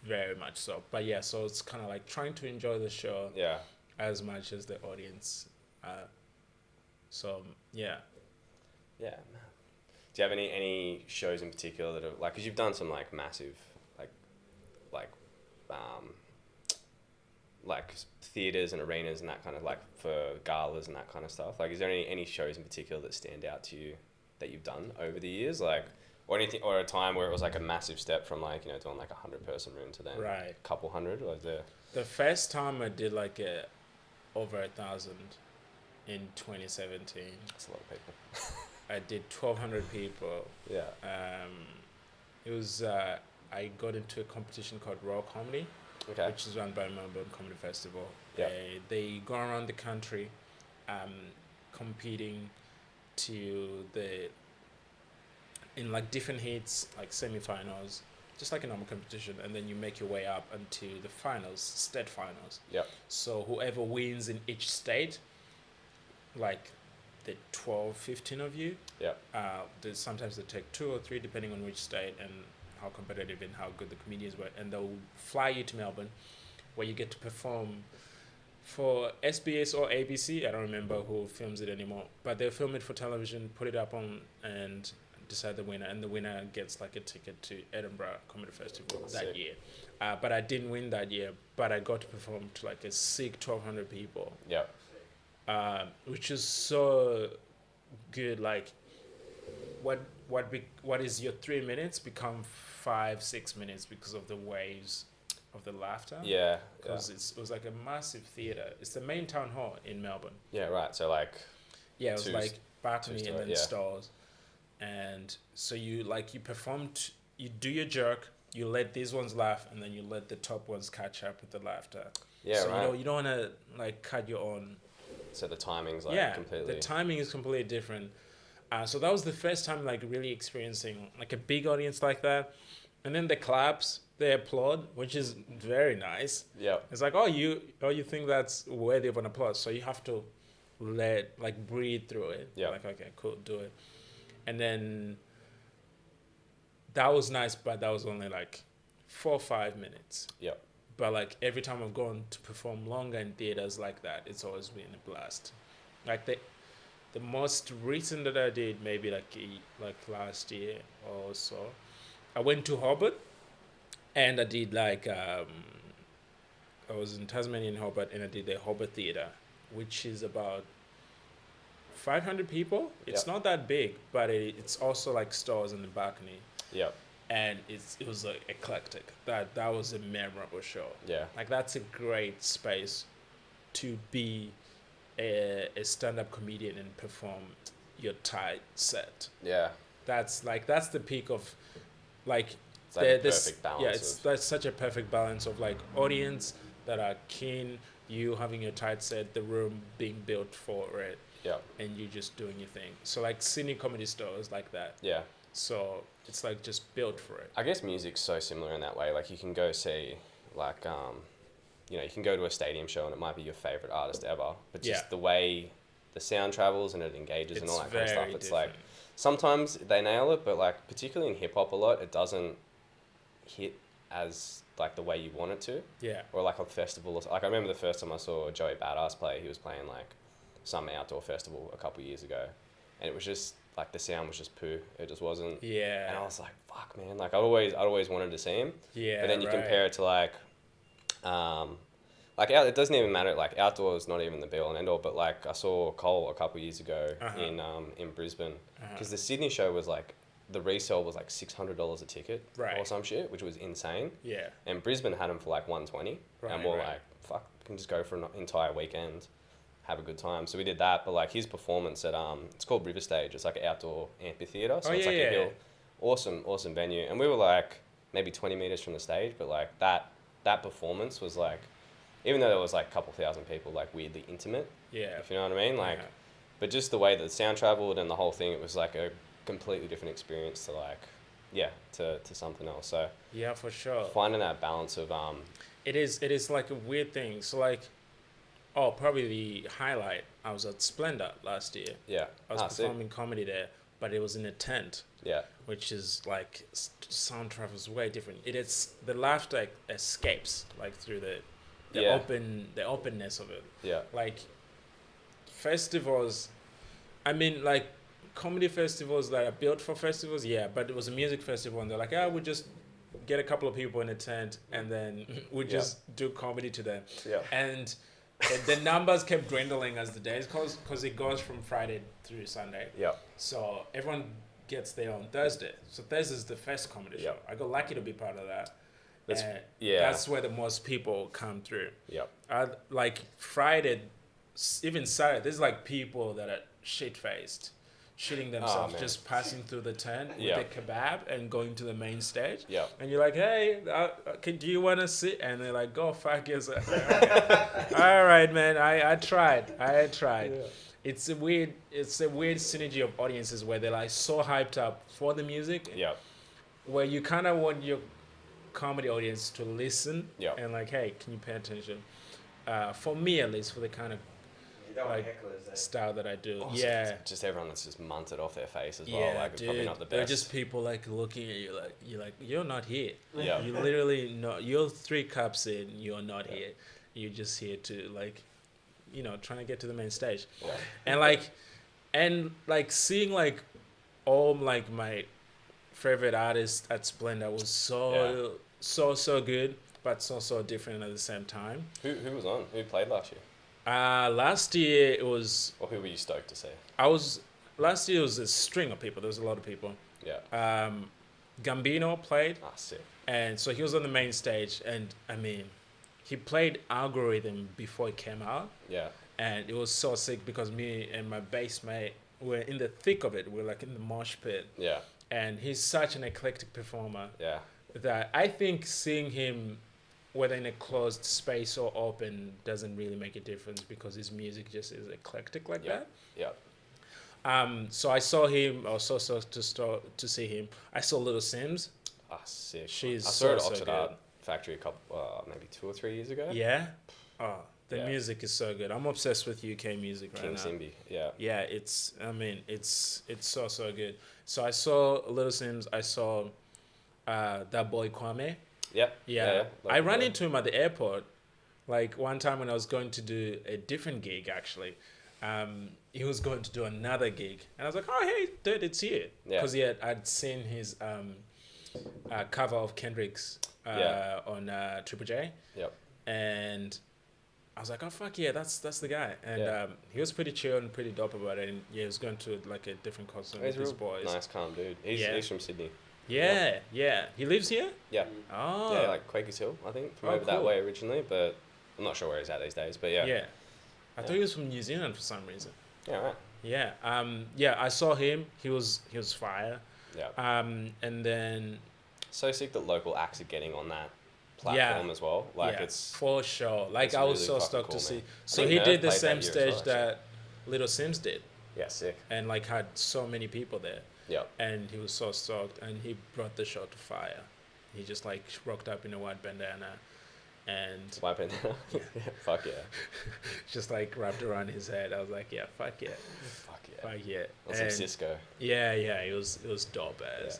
Very much so. But yeah, so it's kind of like trying to enjoy the show Yeah. as much as the audience. So yeah. Yeah. Man. Do you have any shows in particular that are like? Because you've done some like massive, like theaters and arenas and that kind of like for galas and that kind of stuff. Like, is there any shows in particular that stand out to you that you've done over the years, like, or anything, or a time where it was like a massive step from like doing like 100-person room to then Right. a couple hundred, or is there? The first time I did like over 1,000 in 2017. That's a lot of people. I did 1,200 people. Yeah. It was I got into a competition called Raw Comedy, Okay. which is run by Melbourne Comedy Festival. Yeah. They go around the country, competing in like different heats, like semi-finals, just like a normal competition, and then you make your way up until the finals, state finals. Yeah. So whoever wins in each state, like the 12, 15 of you, Yeah. sometimes they take 2 or 3 depending on which state and how competitive and how good the comedians were, and they'll fly you to Melbourne where you get to perform for SBS or ABC. I don't remember who films it anymore, but they'll film it for television, put it up on, and decide the winner, and the winner gets like a ticket to Edinburgh Comedy Festival that Sick. year. But I didn't win that year, but I got to perform to like a sick 1,200 people, Yeah. which is so good. Like what is your 3 minutes become 5-6 minutes because of the waves of the laughter. Yeah. Because it was like a massive theater. It's the main town hall in Melbourne. Yeah. Right. So like. Yeah, it was Two- like balcony and two-story, then yeah. stalls, and so you performed. You do your jerk. You let these ones laugh, and then you let the top ones catch up with the laughter. Yeah. So right. you don't want to like cut your own. So the timing's like Yeah, completely. the timing is completely different. So that was the first time like really experiencing like a big audience like that, and then the claps, they applaud, which is very nice. Yeah. It's like you think that's worthy of an applause, so you have to breathe through it. Yeah. Like, okay, cool, do it. And then that was nice, but that was only like 4 or 5 minutes. Yeah. but like every time I've gone to perform longer in theaters like that, it's always been a blast. Like the most recent that I did, maybe like last year or so, I went to Hobart, and I did like I was in Tasmania in Hobart, and I did the Hobart Theatre, which is about 500 people. It's not that big, but it's also like stores in the balcony. Yeah. And it was like eclectic. That was a memorable show. Yeah. Like that's a great space to be a stand-up comedian and perform your tight set. Yeah. That's the peak of like it's like the perfect balance. Yeah, that's such a perfect balance of like audience that are keen, you having your tight set, the room being built for it. Yeah. And you just doing your thing. So like Sydney comedy stores like that. Yeah. So it's like just built for it. I guess music's so similar in that way. Like you can go see like you know, you can go to a stadium show and it might be your favorite artist ever, but just the way the sound travels and it engages and all that kind of stuff. It's like sometimes they nail it, but like particularly in hip hop a lot, it doesn't hit as like the way you want it to. Yeah. Or like a festival. Like I remember the first time I saw Joey Badass play, he was playing like some outdoor festival a couple of years ago, and it was just like the sound was just poo. It just wasn't. Yeah. And I was like, fuck, man. Like I'd always wanted to see him. Yeah. But then you compare it to like out, it doesn't even matter. Like outdoor is not even the be all and end all. But like I saw Cole a couple of years ago in Brisbane, because the Sydney show was like the resale was like $600 a ticket or some shit, which was insane. Yeah. And Brisbane had them for like $120, and we're like, fuck, we can just go for an entire weekend, have a good time. So we did that. But like his performance at it's called River Stage. It's like an outdoor amphitheater. So it's like a hill. Awesome venue. And we were like maybe 20 meters from the stage, but like that performance was like, even though there was like a couple thousand people, like weirdly intimate. Yeah. If you know what I mean? Like, but just the way that the sound traveled and the whole thing, it was like a completely different experience to like, to something else. So yeah, for sure. Finding that balance of it is like a weird thing. So like, probably the highlight, I was at Splendor last year. Yeah. I was performing comedy there, but it was in a tent. Yeah. Which is like sound travels way different. The laughter escapes like through the openness of it. Yeah. Like festivals, I mean like comedy festivals that are built for festivals, but it was a music festival and they're like, we just get a couple of people in a tent and then we just do comedy to them. Yeah. And the numbers kept dwindling as the days, because it goes from Friday through Sunday. Yeah. So everyone gets there on Thursday. So Thursday's the first comedy show. I got lucky to be part of that. That's where the most people come through. Yeah. Like Friday, even Saturday, there's like people that are shit-faced, shitting themselves, just passing through the tent with a kebab and going to the main stage. Yeah. And you're like, hey, do you want to sit? And they're like, go fuck yourself. All right, man. I tried. Yeah. It's a weird synergy of audiences where they're like so hyped up for the music. Yeah. Where you kind of want your comedy audience to listen. Yeah. And like, hey, can you pay attention? For me, at least, for the kind of style that I do. Just everyone that's just munted off their face as well. Like, it's probably not the best. They're just people like looking at you like you're not here. Yeah. You literally not. You're 3 cups in. You're not here. You're just here to like, trying to get to the main stage. Yeah. And like seeing like all like my favorite artists at Splendor was so good, but so different at the same time. Who was on? Who played last year? Last year it was. Or who were you stoked to see? Last year it was a string of people. There was a lot of people. Yeah. Gambino played. Sick. And so he was on the main stage, and I mean, he played Algorithm before it came out. Yeah. And it was so sick because me and my bass mate were in the thick of it. We're like in the mosh pit. Yeah. And he's such an eclectic performer. Yeah. That I think seeing him, whether in a closed space or open, doesn't really make a difference because his music just is eclectic like that. Yeah. So I saw him. I was so to see him. I saw Little Sims. Sick. I saw her at Oxford Art Factory a couple, maybe 2 or 3 years ago. Yeah. The music is so good. I'm obsessed with UK music right now. King Simbi. Yeah. Yeah. It's so good. So I saw Little Sims. I saw that boy Kwame. Yep. Yeah. I local ran boy. into him at the airport. Like one time when I was going to do a different gig, actually, he was going to do another gig, and I was like, "Oh, hey, dude, it's you," Yeah. because I'd seen his cover of Kendrick's on Triple J, Yep. and I was like, "Oh, fuck yeah, that's the guy," and Yeah. he was pretty chill and pretty dope about it, and yeah, he was going to like a different concert He's with a his real boys. nice, calm dude. He's Yeah. he's from Sydney. Yeah, yeah, he lives here. Yeah. Oh, Yeah, like Quakers Hill, I think, from Oh, over that cool. way originally, but I'm not sure where he's at these days. But yeah. yeah. I thought he was from New Zealand for some reason. Yeah. Right. Yeah. Yeah, I saw him. He was fire. Yeah. And then So sick that local acts are getting on that platform as well. Like yeah, it's for sure. Like it's I was really so fucking stoked cool, to see. man. So think he Nerve did the played same that year as stage well, that Little Sims did, yeah, sick. and like had so many people there. Yep. And he was so stoked, and he brought the show to fire. He just like rocked up in a white bandana, and Wiping. Yeah. Fuck yeah. just like wrapped around his head. I was like, yeah, fuck yeah, Fuck yeah. fuck yeah. On some And Cisco. yeah, it was dope as.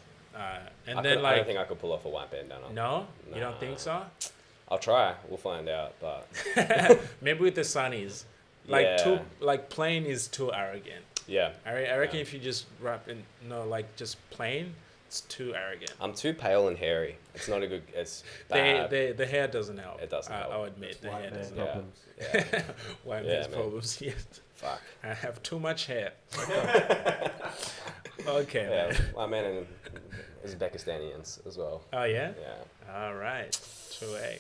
And I then don't like think I could pull off a white bandana. no, you don't Nah. think so? I'll try. We'll find out. But Maybe with the sunnies, like Yeah. too like plain is too arrogant. yeah, I reckon Yeah. if you just wrap in like just plain, it's too arrogant. I'm too pale and hairy. It's not a good. It's bad. The hair doesn't help. It doesn't help. I'll admit the hair doesn't help. problems. Yeah. White Yeah, man's man. problems. Yes, Fuck. I have too much hair. Okay. Yeah. Man. My man and Uzbekistanians as well. Oh yeah. Yeah. All right. 2A.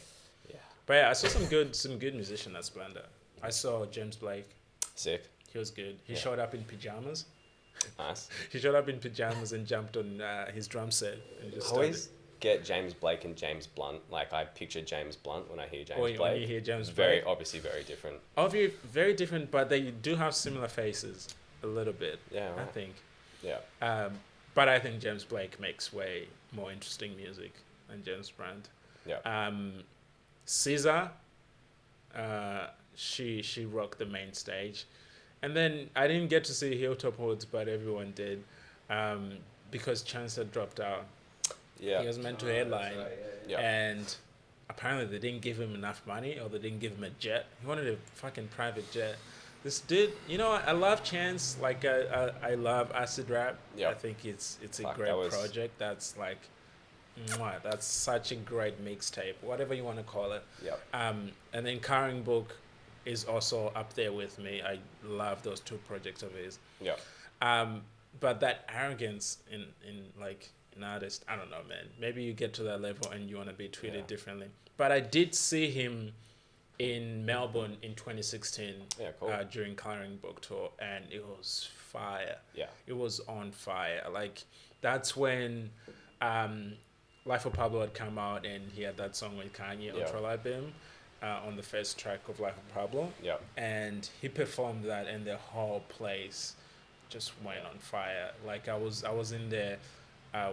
Yeah. But yeah, I saw some good musician at Splendor. I saw James Blake. Sick. He was good. He Yeah. showed up in pajamas. Nice. He showed up in pajamas and jumped on his drum set and I just always get James Blake and James Blunt. Like I picture James Blunt when I hear James when Blake. you hear James Very Blake. obviously very different. Obviously, very different, but they do have similar faces a little bit. Yeah. I Right. think. Yeah. But I think James Blake makes way more interesting music than James Brandt. Yeah. Caesar, she rocked the main stage, and then I didn't get to see Hilltop Hoods, but everyone did, because Chance had dropped out. Yeah. He was meant to headline, Yeah. and apparently they didn't give him enough money, or they didn't give him a jet. He wanted a fucking private jet. This dude, you know, I love Chance. Like I love acid rap. Yeah. I think it's a Fuck, great that was- project. That's like, mwah, that's such a great mixtape, whatever you want to call it. Yeah. And then Carrying Book is also up there with me. I love those two projects of his. Yeah. But that arrogance in like an artist, I don't know, man. Maybe you get to that level and you want to be treated Yeah. differently. But I did see him in Melbourne in 2016 Yeah. Cool. during Carrying Book tour, and it was fire. Yeah. It was on fire. Like that's when Life of Pablo had come out, and he had that song with Kanye, Yeah. Ultralight Beam, on the first track of Life of Pablo, Yeah. and he performed that, and the whole place just went on fire. Like I was in there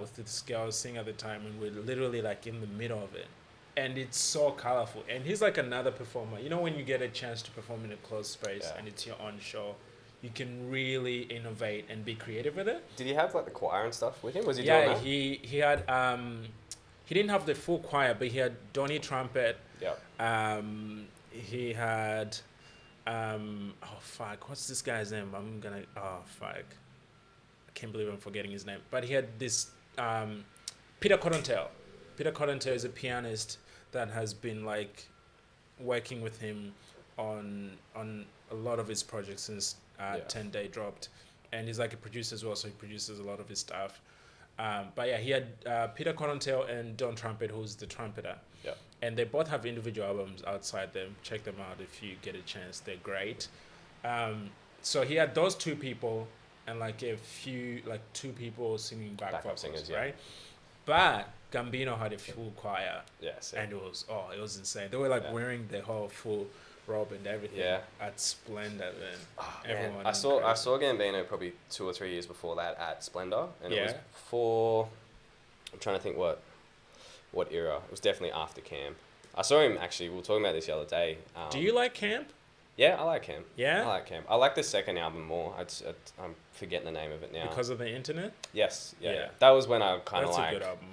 with this girl I was singing at the time, and we're literally like in the middle of it, and it's so colorful. And he's like another performer. You know, when you get a chance to perform in a closed space Yeah. and it's your own show, you can really innovate and be creative with it. Did he have like the choir and stuff with him? Was he doing Yeah, that? he had he didn't have the full choir, but he had Donny trumpet. Yeah. He had oh fuck, what's this guy's name? Oh fuck, I can't believe I'm forgetting his name. But he had this Peter Cottontail. Peter Cottontail is a pianist that has been like working with him on a lot of his projects since 10 Day dropped, and he's like a producer as well, so he produces a lot of his stuff. But yeah, he had Peter Cottontail and Don Trumpet, who's the trumpeter. Yeah. And they both have individual albums outside them. Check them out if you get a chance. They're great. So he had those two people and like a few, like two people singing back Backup vocals, singers, yeah. right? But Gambino had a full choir, Yeah. Sick. and it was insane. They were like Yeah. wearing the whole full robe and everything. Yeah. At Splendor, man. Man, Everyone I saw incredible. Gambino probably 2 or 3 years before that at Splendor, and it was Yeah. for, I'm trying to think what era. It was definitely after camp. I saw him actually. We were talking about this the other day. Do you like Camp? Yeah, I like Camp. Yeah? I like Camp. I like the second album more. I'm forgetting the name of it now. Because of the internet? Yes, yeah, Yeah. yeah. That was when I kind of That's like. a good album.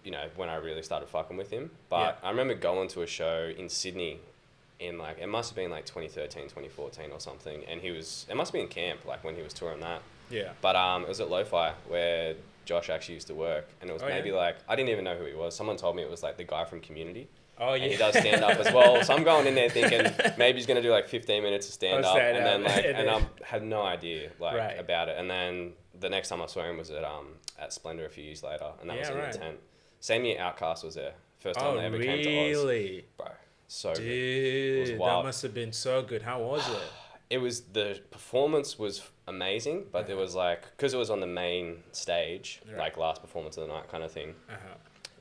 you know, when I really started fucking with him. But I remember going to a show in Sydney in like, it must have been like 2013, 2014 or something. And it must have been camp, like when he was touring that. Yeah. But it was at Lo-Fi where Josh actually used to work. And it was maybe like, I didn't even know who he was. Someone told me it was like the guy from Community. Oh, yeah. And he does stand up as well. So I'm going in there thinking maybe he's going to do like 15 minutes of stand up. And then like, and I had no idea like about it. And then the next time I saw him was at Splendor a few years later. And that was in the tent. Same year Outkast was there. First time they ever came to Oz. Really? Bro, so good. Dude, it was wild. that must have been so good. How was it? It was, the performance was amazing, but there was like, because it was on the main stage, like last performance of the night kind of thing,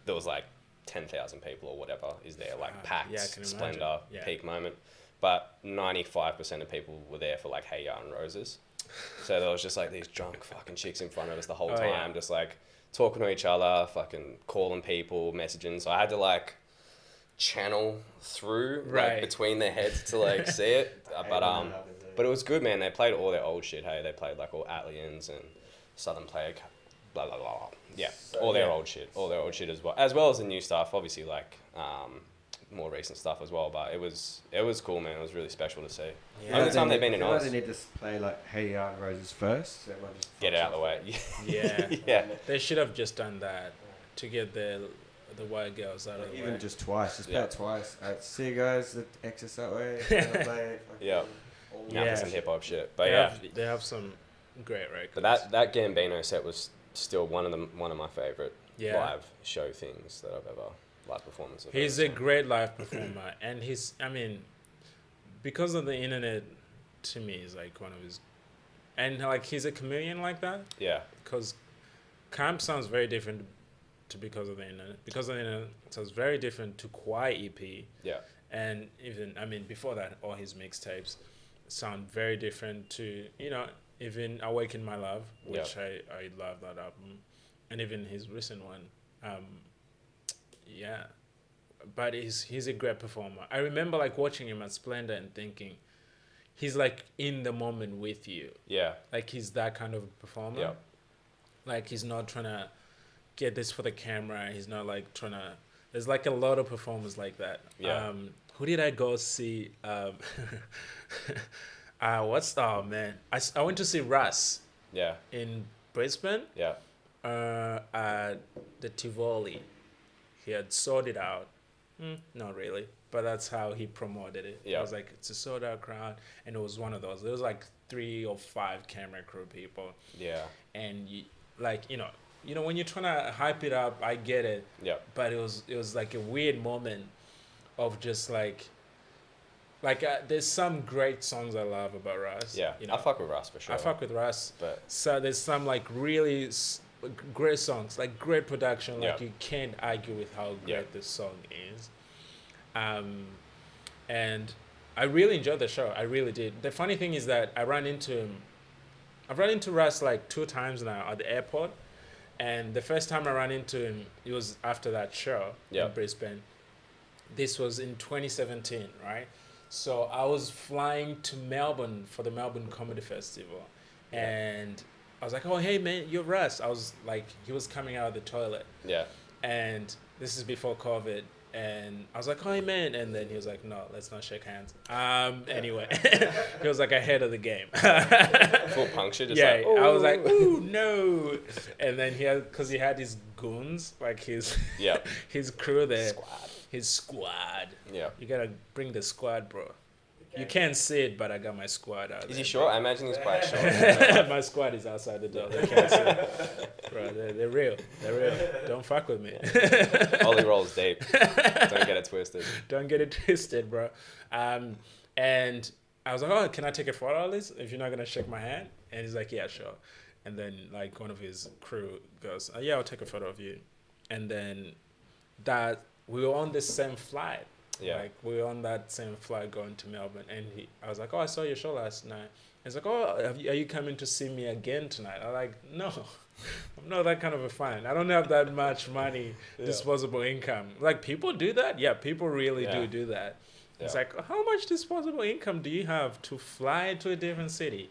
there was like 10,000 people or whatever is there, like packed, Splendor, peak moment. But 95% of people were there for like Hey Ya and Roses. So there was just like these drunk fucking chicks in front of us the whole time, just like talking to each other, fucking calling people, messaging. So I had to like channel through like between their heads to like see it. But it was good, man. They played all their old shit. Hey, they played like all Atlians and Southern Plague, blah blah blah. Yeah, so, all their old shit as well as the new stuff. Obviously, like more recent stuff as well. But it was cool, man. It was really special to see. Yeah. Only time they've been in Oz. They need to play like Hey Ya and Roses first. So just get it out of the way. Yeah. They should have just done that to get the white girls out of the way. Even just twice. Just play it twice. See you guys. The exits that way. Yeah. Now some hip hop shit, but they have some great records. But that Gambino set was still one of my favorite live show things that I've ever live performance. He's a great live performer, and because of the internet, to me, is like one of his, and like he's a chameleon like that. Yeah. Because Camp sounds very different to Because of the Internet. Because of the Internet sounds very different to Kwai EP. Yeah. And even before that, all his mixtapes sound very different to, even Awaken My Love, which I love that album, and even his recent one. But he's a great performer. I remember like watching him at Splendor and thinking, he's like in the moment with you. Yeah. Like he's that kind of performer. Yeah. Like he's not trying to get this for the camera. He's not like trying to. There's like a lot of performers like that. Yeah. Who did I go see? I went to see Russ. Yeah. In Brisbane. Yeah. At the Tivoli. He had sorted out. Not really, but that's how he promoted it. Yeah. I was like, it's a sold out crowd, and it was one of those. There was like 3 or 5 camera crew people. Yeah. And when you're trying to hype it up, I get it. Yeah. But it was like a weird moment of just there's some great songs I love about Russ. Yeah. I fuck with Russ for sure. I fuck with Russ. But so there's some like really great songs, like great production. Like you can't argue with how great this song is. And I really enjoyed the show. I really did. The funny thing is that I've run into Russ like 2 times now at the airport. And the first time I ran into him, it was after that show in Brisbane. This was in 2017, right? So I was flying to Melbourne for the Melbourne Comedy Festival. And I was like, oh, hey, man, you're Russ. I was like, he was coming out of the toilet. Yeah. And this is before COVID. And I was like, oh, hey, man. And then he was like, no, let's not shake hands. Anyway, he was like ahead of the game. Full puncture? Just I was like, ooh, no. And then because he had his goons, like his crew there. His squad. Yeah. You got to bring the squad, bro. You can't see it, but I got my squad out. Is he short? I imagine he's quite short. My squad is outside the door. They can't see it. Bro, they're real. They're real. Don't fuck with me. Ollie rolls deep. Don't get it twisted. Don't get it twisted, bro. And I was like, oh, can I take a photo of this if you're not going to shake my hand? And he's like, yeah, sure. And then like one of his crew goes, oh, yeah, I'll take a photo of you. And then we were on the same flight. Yeah. Like we were on that same flight going to Melbourne, and I was like, oh, I saw your show last night. He's like, oh, are you coming to see me again tonight? I'm like, no, I'm not that kind of a fan. I don't have that much money, disposable income. Like people do that. Yeah, people really do that. Yeah. It's like, how much disposable income do you have to fly to a different city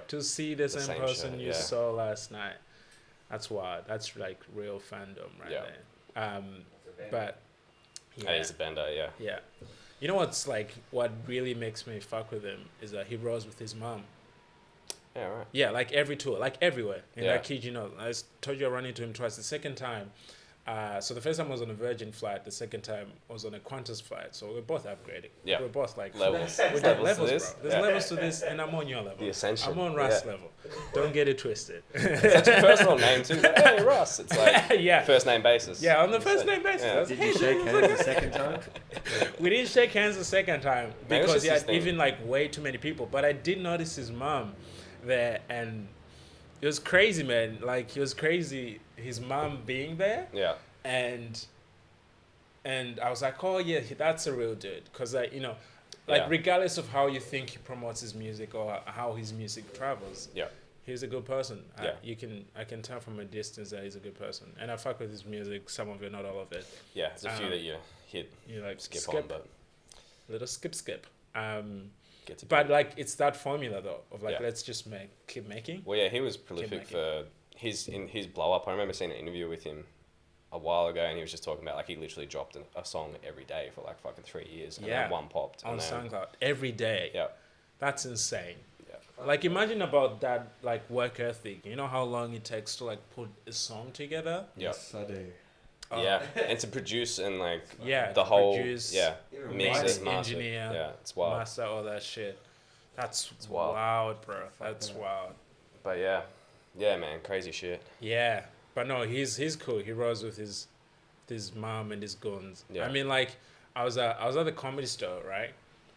to see the same person you saw last night? That's wild. That's like real fandom right there. But Yeah. He's a bender, yeah. Yeah. You know what really makes me fuck with him is that he rolls with his mom. Yeah, right. Yeah, like every tour, like everywhere. And Yeah. that kid, I told you I ran into him twice. The second time, so the first time I was on a Virgin flight. The second time I was on a Qantas flight. So we're both upgrading. Yeah. We're both like Levels. We're doing levels, to this. bro. There's levels to this, and I'm on your level. The ascension. I'm on Russ level. Don't get it twisted. It's such a personal name too. Hey, Russ. It's like Yeah. first name basis. Yeah, on the first name basis. Yeah. Did you shake hands the second time? We didn't shake hands the second time Maybe it's because just he his had thing. even like way too many people. But I did notice his mom there, and it was crazy, man. Like, it was crazy, his mom being there, Yeah. and I was like, oh yeah, that's a real dude, because Yeah. regardless of how you think he promotes his music or how his music travels, Yeah. he's a good person. Yeah. I can tell from a distance that he's a good person, and I fuck with his music. Some of it, not all of it. Yeah. There's a few that you hit, You like skip on, but little skip. get to. But like, it's that formula though of like, Yeah. let's just keep making. Well, yeah, he was prolific for his blow up. I remember seeing an interview with him a while ago, and he was just talking about like he literally dropped a song every day for like fucking 3 years, and then one popped on and then, SoundCloud every day. Yeah. That's insane. Yeah. Like, imagine about that, like, work ethic. You know how long it takes to like put a song together. Yeah. Yes, I do. Yeah, and to produce and like Yeah, the to whole produce, mix mix, it, master. engineer, Yeah, it's wild. master, all that shit. That's wild. wild, bro. That's wild. But yeah, man, crazy shit. Yeah, but no, he's cool. He rolls with his mom and his guns. Yeah. I mean, like, I was at the Comedy Store, right,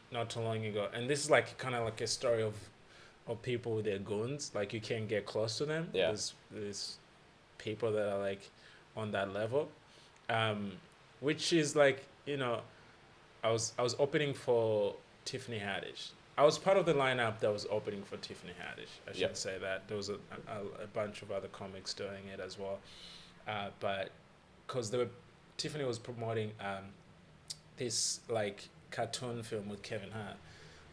not too long ago, and this is like kind of like a story of people with their guns. Like, you can't get close to them. Yeah. There's people that are like on that level, which is like, I was opening for Tiffany Haddish. I was part of the lineup that was opening for Tiffany Haddish. I should say that. There was a bunch of other comics doing it as well, but because Tiffany was promoting this like cartoon film with Kevin Hart.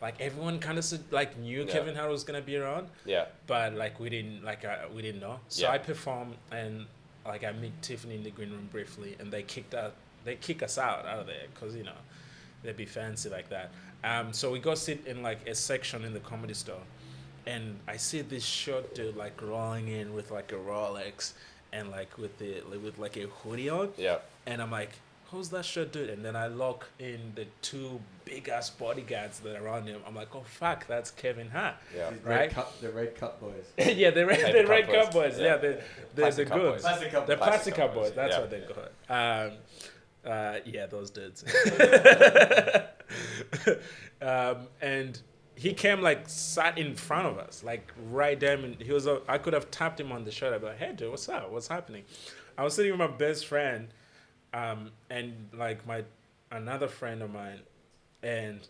Like, everyone kind of knew Kevin Hart was gonna be around. Yeah. But like, we didn't know. So I performed, and like, I meet Tiffany in the green room briefly, and they kick us out of there because they'd be fancy like that. So we go sit in like a section in the Comedy Store, and I see this short dude like rolling in with like a Rolex and like with like a hoodie on. Yeah. And I'm like, who's that short dude? And then I look in the two big ass bodyguards that are around him. I'm like, oh fuck, that's Kevin Hart. Yeah. Right? The Red Cup boys. Yeah, the Red Cup boys. Yeah, they're the Cup goods. boys. The Plastic Cup boys. That's Yeah. what they call it. Yeah, those dudes. And he came like sat in front of us, like right there. And I could have tapped him on the shoulder, but hey, dude, what's up? What's happening? I was sitting with my best friend, and like another friend of mine, and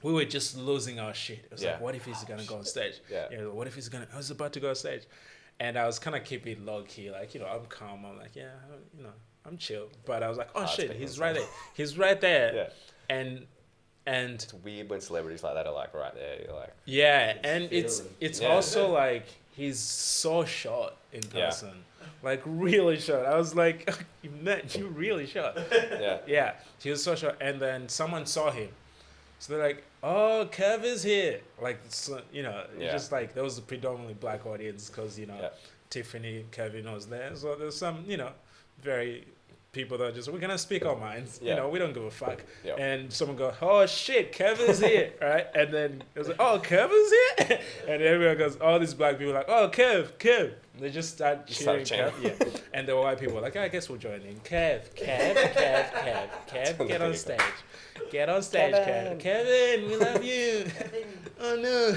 we were just losing our shit. It was like, what if he's gonna go on stage? Yeah. What if I was about to go on stage, and I was kind of keeping low key, like, I'm calm. I'm like, yeah, I'm chill. But I was like, oh shit, he's right there. He's right there. Yeah. And It's weird when celebrities like that are like right there. You're like, yeah, and it's Yeah. also like he's so short in person, like really short. I was like, you really short. yeah. Yeah, he was so short, and then someone saw him, so they're like, "Oh, Kev is here!" Like, so, it's just like there was a predominantly black audience because Tiffany, Kevin was there, so there's some very people that are just, we're gonna speak our minds. Yeah. We don't give a fuck. Yeah. And someone go, "Oh shit, Kevin's here!" Right? And then it was like, "Oh, Kevin's here!" And everyone goes, all these black people are like, "Oh, Kev." They just start cheering. chanting. Kev. Yeah. And the white people are like, I guess we'll join in. Kev, get on stage. Get on stage, Kev. Kevin, we love you. Oh no.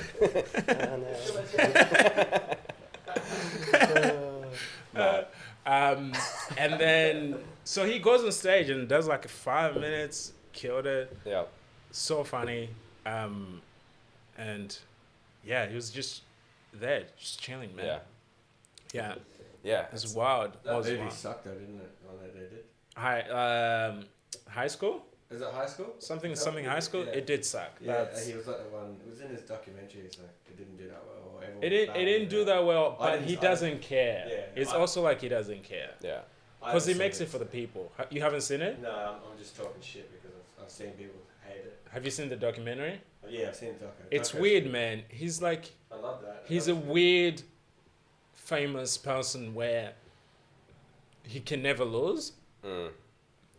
And then so he goes on stage and does like 5 minutes, killed it. Yeah. So funny. And yeah, he was just there, just chilling, man. Yeah. Yeah. Yeah. It's wild. That Was movie wild. sucked though, didn't it? Oh, they did. High school? Is it high school? Something high school? Yeah. It did suck. Yeah, he was like the one. It was in his documentary. It's like it didn't do that well. Or everyone It didn't do that well, I but he didn't- doesn't care. Yeah. It's also like he doesn't care. Yeah. Because he makes it for the people. You haven't seen it? No, I'm just talking shit because I've seen people hate it. Have you seen the documentary? Yeah, I've seen the documentary. It's weird, man. He's like, I love that. he's a weird, famous person where he can never lose.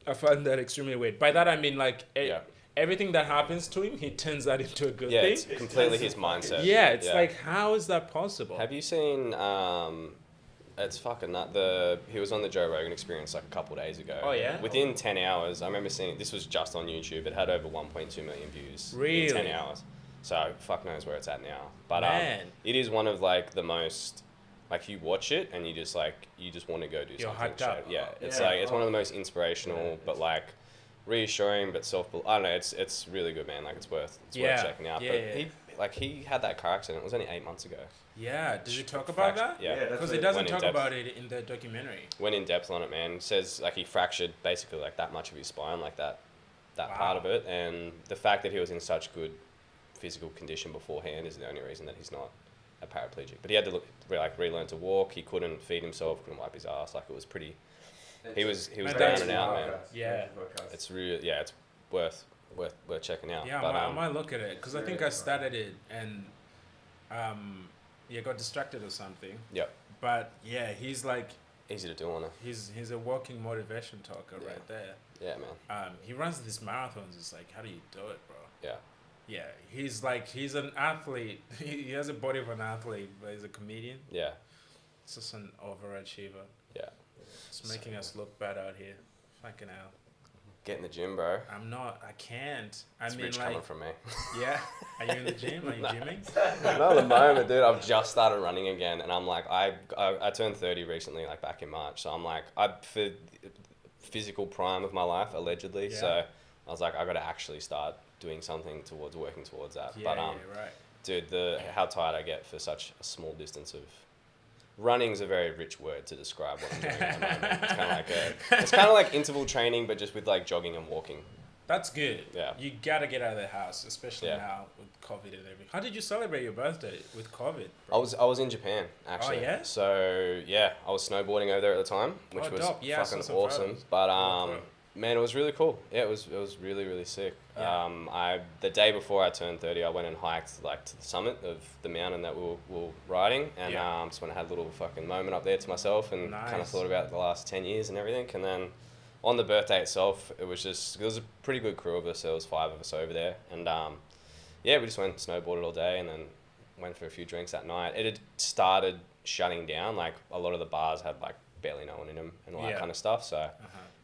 I find that extremely weird. By that I mean like everything that happens to him, he turns that into a good thing. It's completely his mindset. Yeah, it's like, how is that possible? Have you seen? It's fucking nut. He was on the Joe Rogan Experience like a couple of days ago. Oh yeah. Within 10 hours, I remember seeing. This was just on YouTube. It had over 1.2 million views. Really? In 10 hours. So fuck knows where it's at now. But Man. it is one of like the most. Like you watch it and you just want to go do You're something. hyped up. Yeah, it's one of the most inspirational, but like reassuring, but I don't know. It's really good, man. Like it's worth checking out. He had that car accident. It was only 8 months ago. Yeah. Did you talk about that? Yeah. Because he doesn't talk about it in the documentary. Went in depth on it, man. Says like he fractured basically like that much of his spine, like that part of it, and the fact that he was in such good physical condition beforehand is the only reason that he's not a paraplegic. But he had to relearn to walk. He couldn't feed himself, couldn't wipe his ass. Like it was pretty. He was down and out, man. Yeah. It's really it's worth checking out. Yeah, but, I might look at it because I think I started it and got distracted or something. Yep. But yeah, he's like easy to do on it. He's a walking motivation talker right there. Yeah, man. He runs these marathons. It's like, how do you do it, bro? Yeah. Yeah, he's an athlete. He has a body of an athlete, but he's a comedian. Yeah. It's just an overachiever. Yeah. It's making us look bad out here. Fucking hell. Get in the gym, bro. I'm not. I can't. It's rich coming from me. Yeah. Are you in the gym? Are you gymming? Not at the moment, dude. I've just started running again, and I'm like, I turned 30 recently, like back in March. So I'm like, for physical prime of my life, allegedly. Yeah. So I was like, I got to actually start doing something working towards that. Yeah, but right. Dude, how tired I get for such a small distance of. Running's a very rich word to describe what I'm doing at the moment. It's kind of like interval training, but just with like jogging and walking. That's good. Yeah. You gotta get out of the house, especially now with COVID and everything. How did you celebrate your birthday with COVID, bro? I was in Japan actually. Oh yeah. So yeah, I was snowboarding over there at the time, which was fucking awesome. But man, it was really cool. Yeah, it was really, really sick. Yeah. The day before I turned 30, I went and hiked like to the summit of the mountain that we were riding, and just went and had a little fucking moment up there to myself, and kind of thought about the last 10 years and everything. And then on the birthday itself, it was a pretty good crew of us. There was 5 of us over there, and we just went and snowboarded all day, and then went for a few drinks that night. It had started shutting down. Like a lot of the bars had like barely no one in them and all that kind of stuff. So.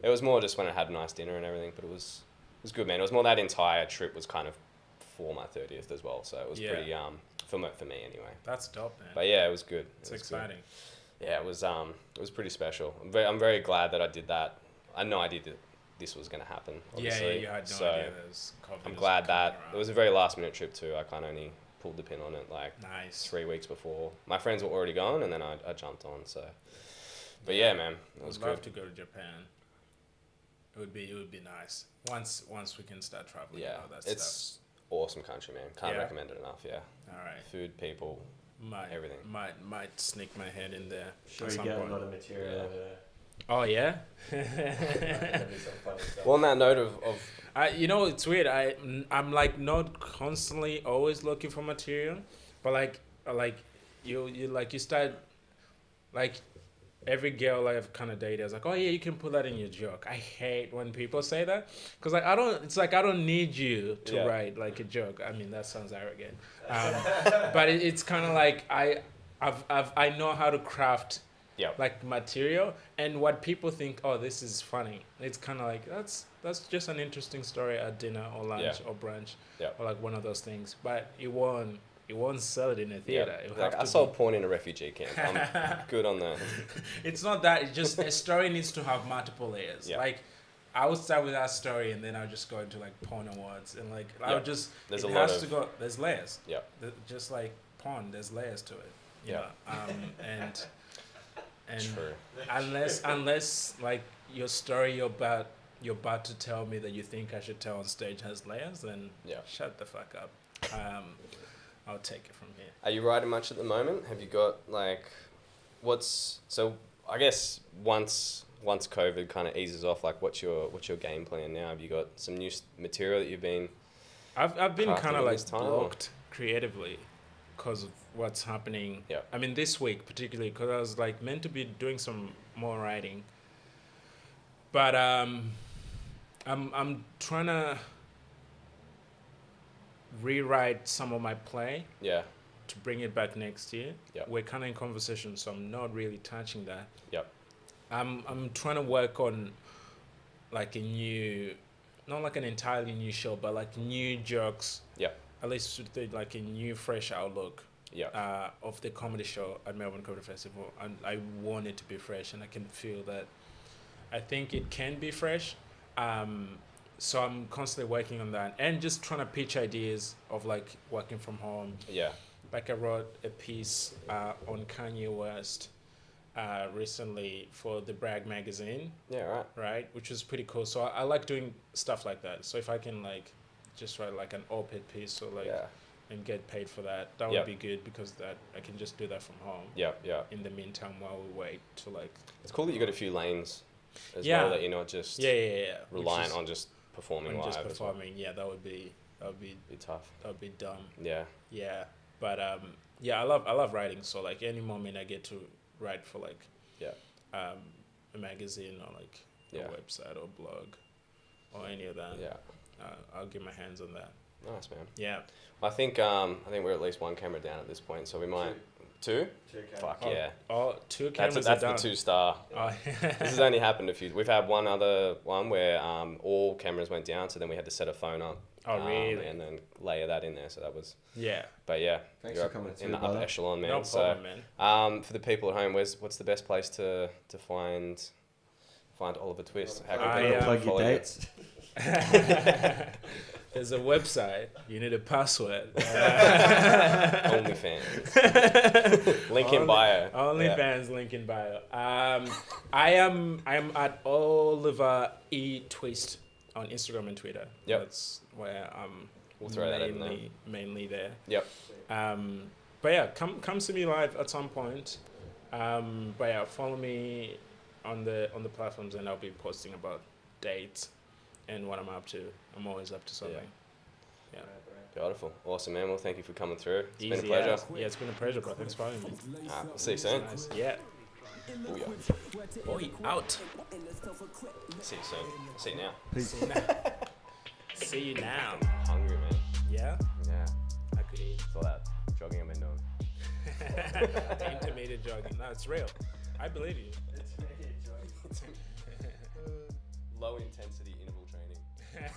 It was more just when I had a nice dinner and everything, but it was good, man. It was more that entire trip was kind of for my 30th as well, so it was pretty for me anyway. That's dope, man. But yeah, it was good. It's exciting. Good. Yeah, it was pretty special. I'm very glad that I did that. I had no idea that this was going to happen. Obviously. Yeah, you had no idea there was COVID. I'm glad that it was a very last minute trip too. I kind of only pulled the pin on it like 3 weeks before. My friends were already gone, and then I jumped on. So, but yeah, man, it was good. I'd love to go to Japan. It would be nice once we can start traveling. Yeah, and all that it's stuff. Awesome country, man. Can't recommend it enough. Yeah. All right. Food, people, everything. Might sneak my head in there. Sure, you get a lot of material over there. Oh yeah. Well, on that note of it's weird. I'm like not constantly always looking for material, but you start like. Every girl I've kind of dated is like, oh yeah, you can put that in your joke. I hate when people say that because I don't need you to write like a joke. I mean that sounds arrogant, but it's kind of like I know how to craft like material, and what people think, oh, this is funny. It's kind of like that's just an interesting story at dinner or lunch or brunch or like one of those things, but it won't sell it in a theater. Like I saw porn in a refugee camp. I'm good on that. It's not that. It's just a story needs to have multiple layers. Yeah. Like I would start with that story, and then I'll just go into like porn awards, and like I'll just. There's There's layers. Yeah. Just like porn, there's layers to it. Yeah. And True. unless like your story you're about to tell me that you think I should tell on stage has layers, then shut the fuck up. I'll take it from here. Are you writing much at the moment? Have you got like, I guess once once COVID kind of eases off, like what's your game plan now? Have you got some new material that you've been? I've been crafting kind of in like this time, blocked creatively because of what's happening. Yeah. I mean, this week particularly because I was like meant to be doing some more writing, but I'm trying to rewrite some of my play Yeah. to bring it back next year. Yep. We're kind of in conversation, so I'm not really touching that. Yep. I'm trying to work on like a new, not like an entirely new show, but like new jokes. Yep. At least with like a new, fresh outlook. Yep. Of the comedy show at Melbourne Comedy Festival, and I want it to be fresh, and I can feel that. I think it can be fresh. So I'm constantly working on that and just trying to pitch ideas of like working from home. Yeah. Like I wrote a piece on Kanye West recently for the Bragg magazine, Yeah. right? Which was pretty cool. So I like doing stuff like that. So if I can like just write like an op-ed piece or like Yeah. and get paid for that, that Yep. would be good because that I can just do that from home. Yeah. Yeah. In the meantime, while we wait to like. It's cool that you got a few lanes as Yeah. well, that you're not just Yeah. reliant on just performing live. just as well. performing. Yeah, that would be Be tough. dumb. Yeah. Yeah, but yeah, I love writing. So like any moment I get to write for like Yeah. a magazine or like Yeah. a website or blog or any of that. Yeah. I'll get my hands on that. Nice, man. Yeah. I think we're at least one camera down at this point, so we might two. Fuck Oh, yeah. Oh, two cameras That's are the done. 2-star. Oh. This has only happened a few. We've had one other one where all cameras went down, so then we had to set a phone up. Oh, really? And then layer that in there. So that was. Yeah. But yeah, Thanks you're for coming in through, the upper brother. echelon, man. No problem, man. For the people at home, what's the best place to find Oliver Twist? How can people Plug your follow you? dates. There's a website. You need a password. OnlyFans. Link in bio. OnlyFans link in bio. I am at Oliver E Twist on Instagram and Twitter. Yep. That's where I'm We'll throw that in there. mainly there. Yep. But yeah, come see me live at some point. But yeah, follow me on the platforms, and I'll be posting about dates and what I'm up to. I'm always up to something. Yeah. Beautiful. Awesome, man. Well, thank you for coming through. It's been a Easy pleasure. as. Yeah, it's been a pleasure, bro. Thanks for having me. We'll see you soon. Nice. Yeah. Booyah. Boy, out. See you soon. See you now. Peace. See you now. Hungry, man. Yeah? Yeah. I could eat. It's all that jogging I've been doing. Intermediate jogging. No, it's real. I believe you. Low intensity interval training.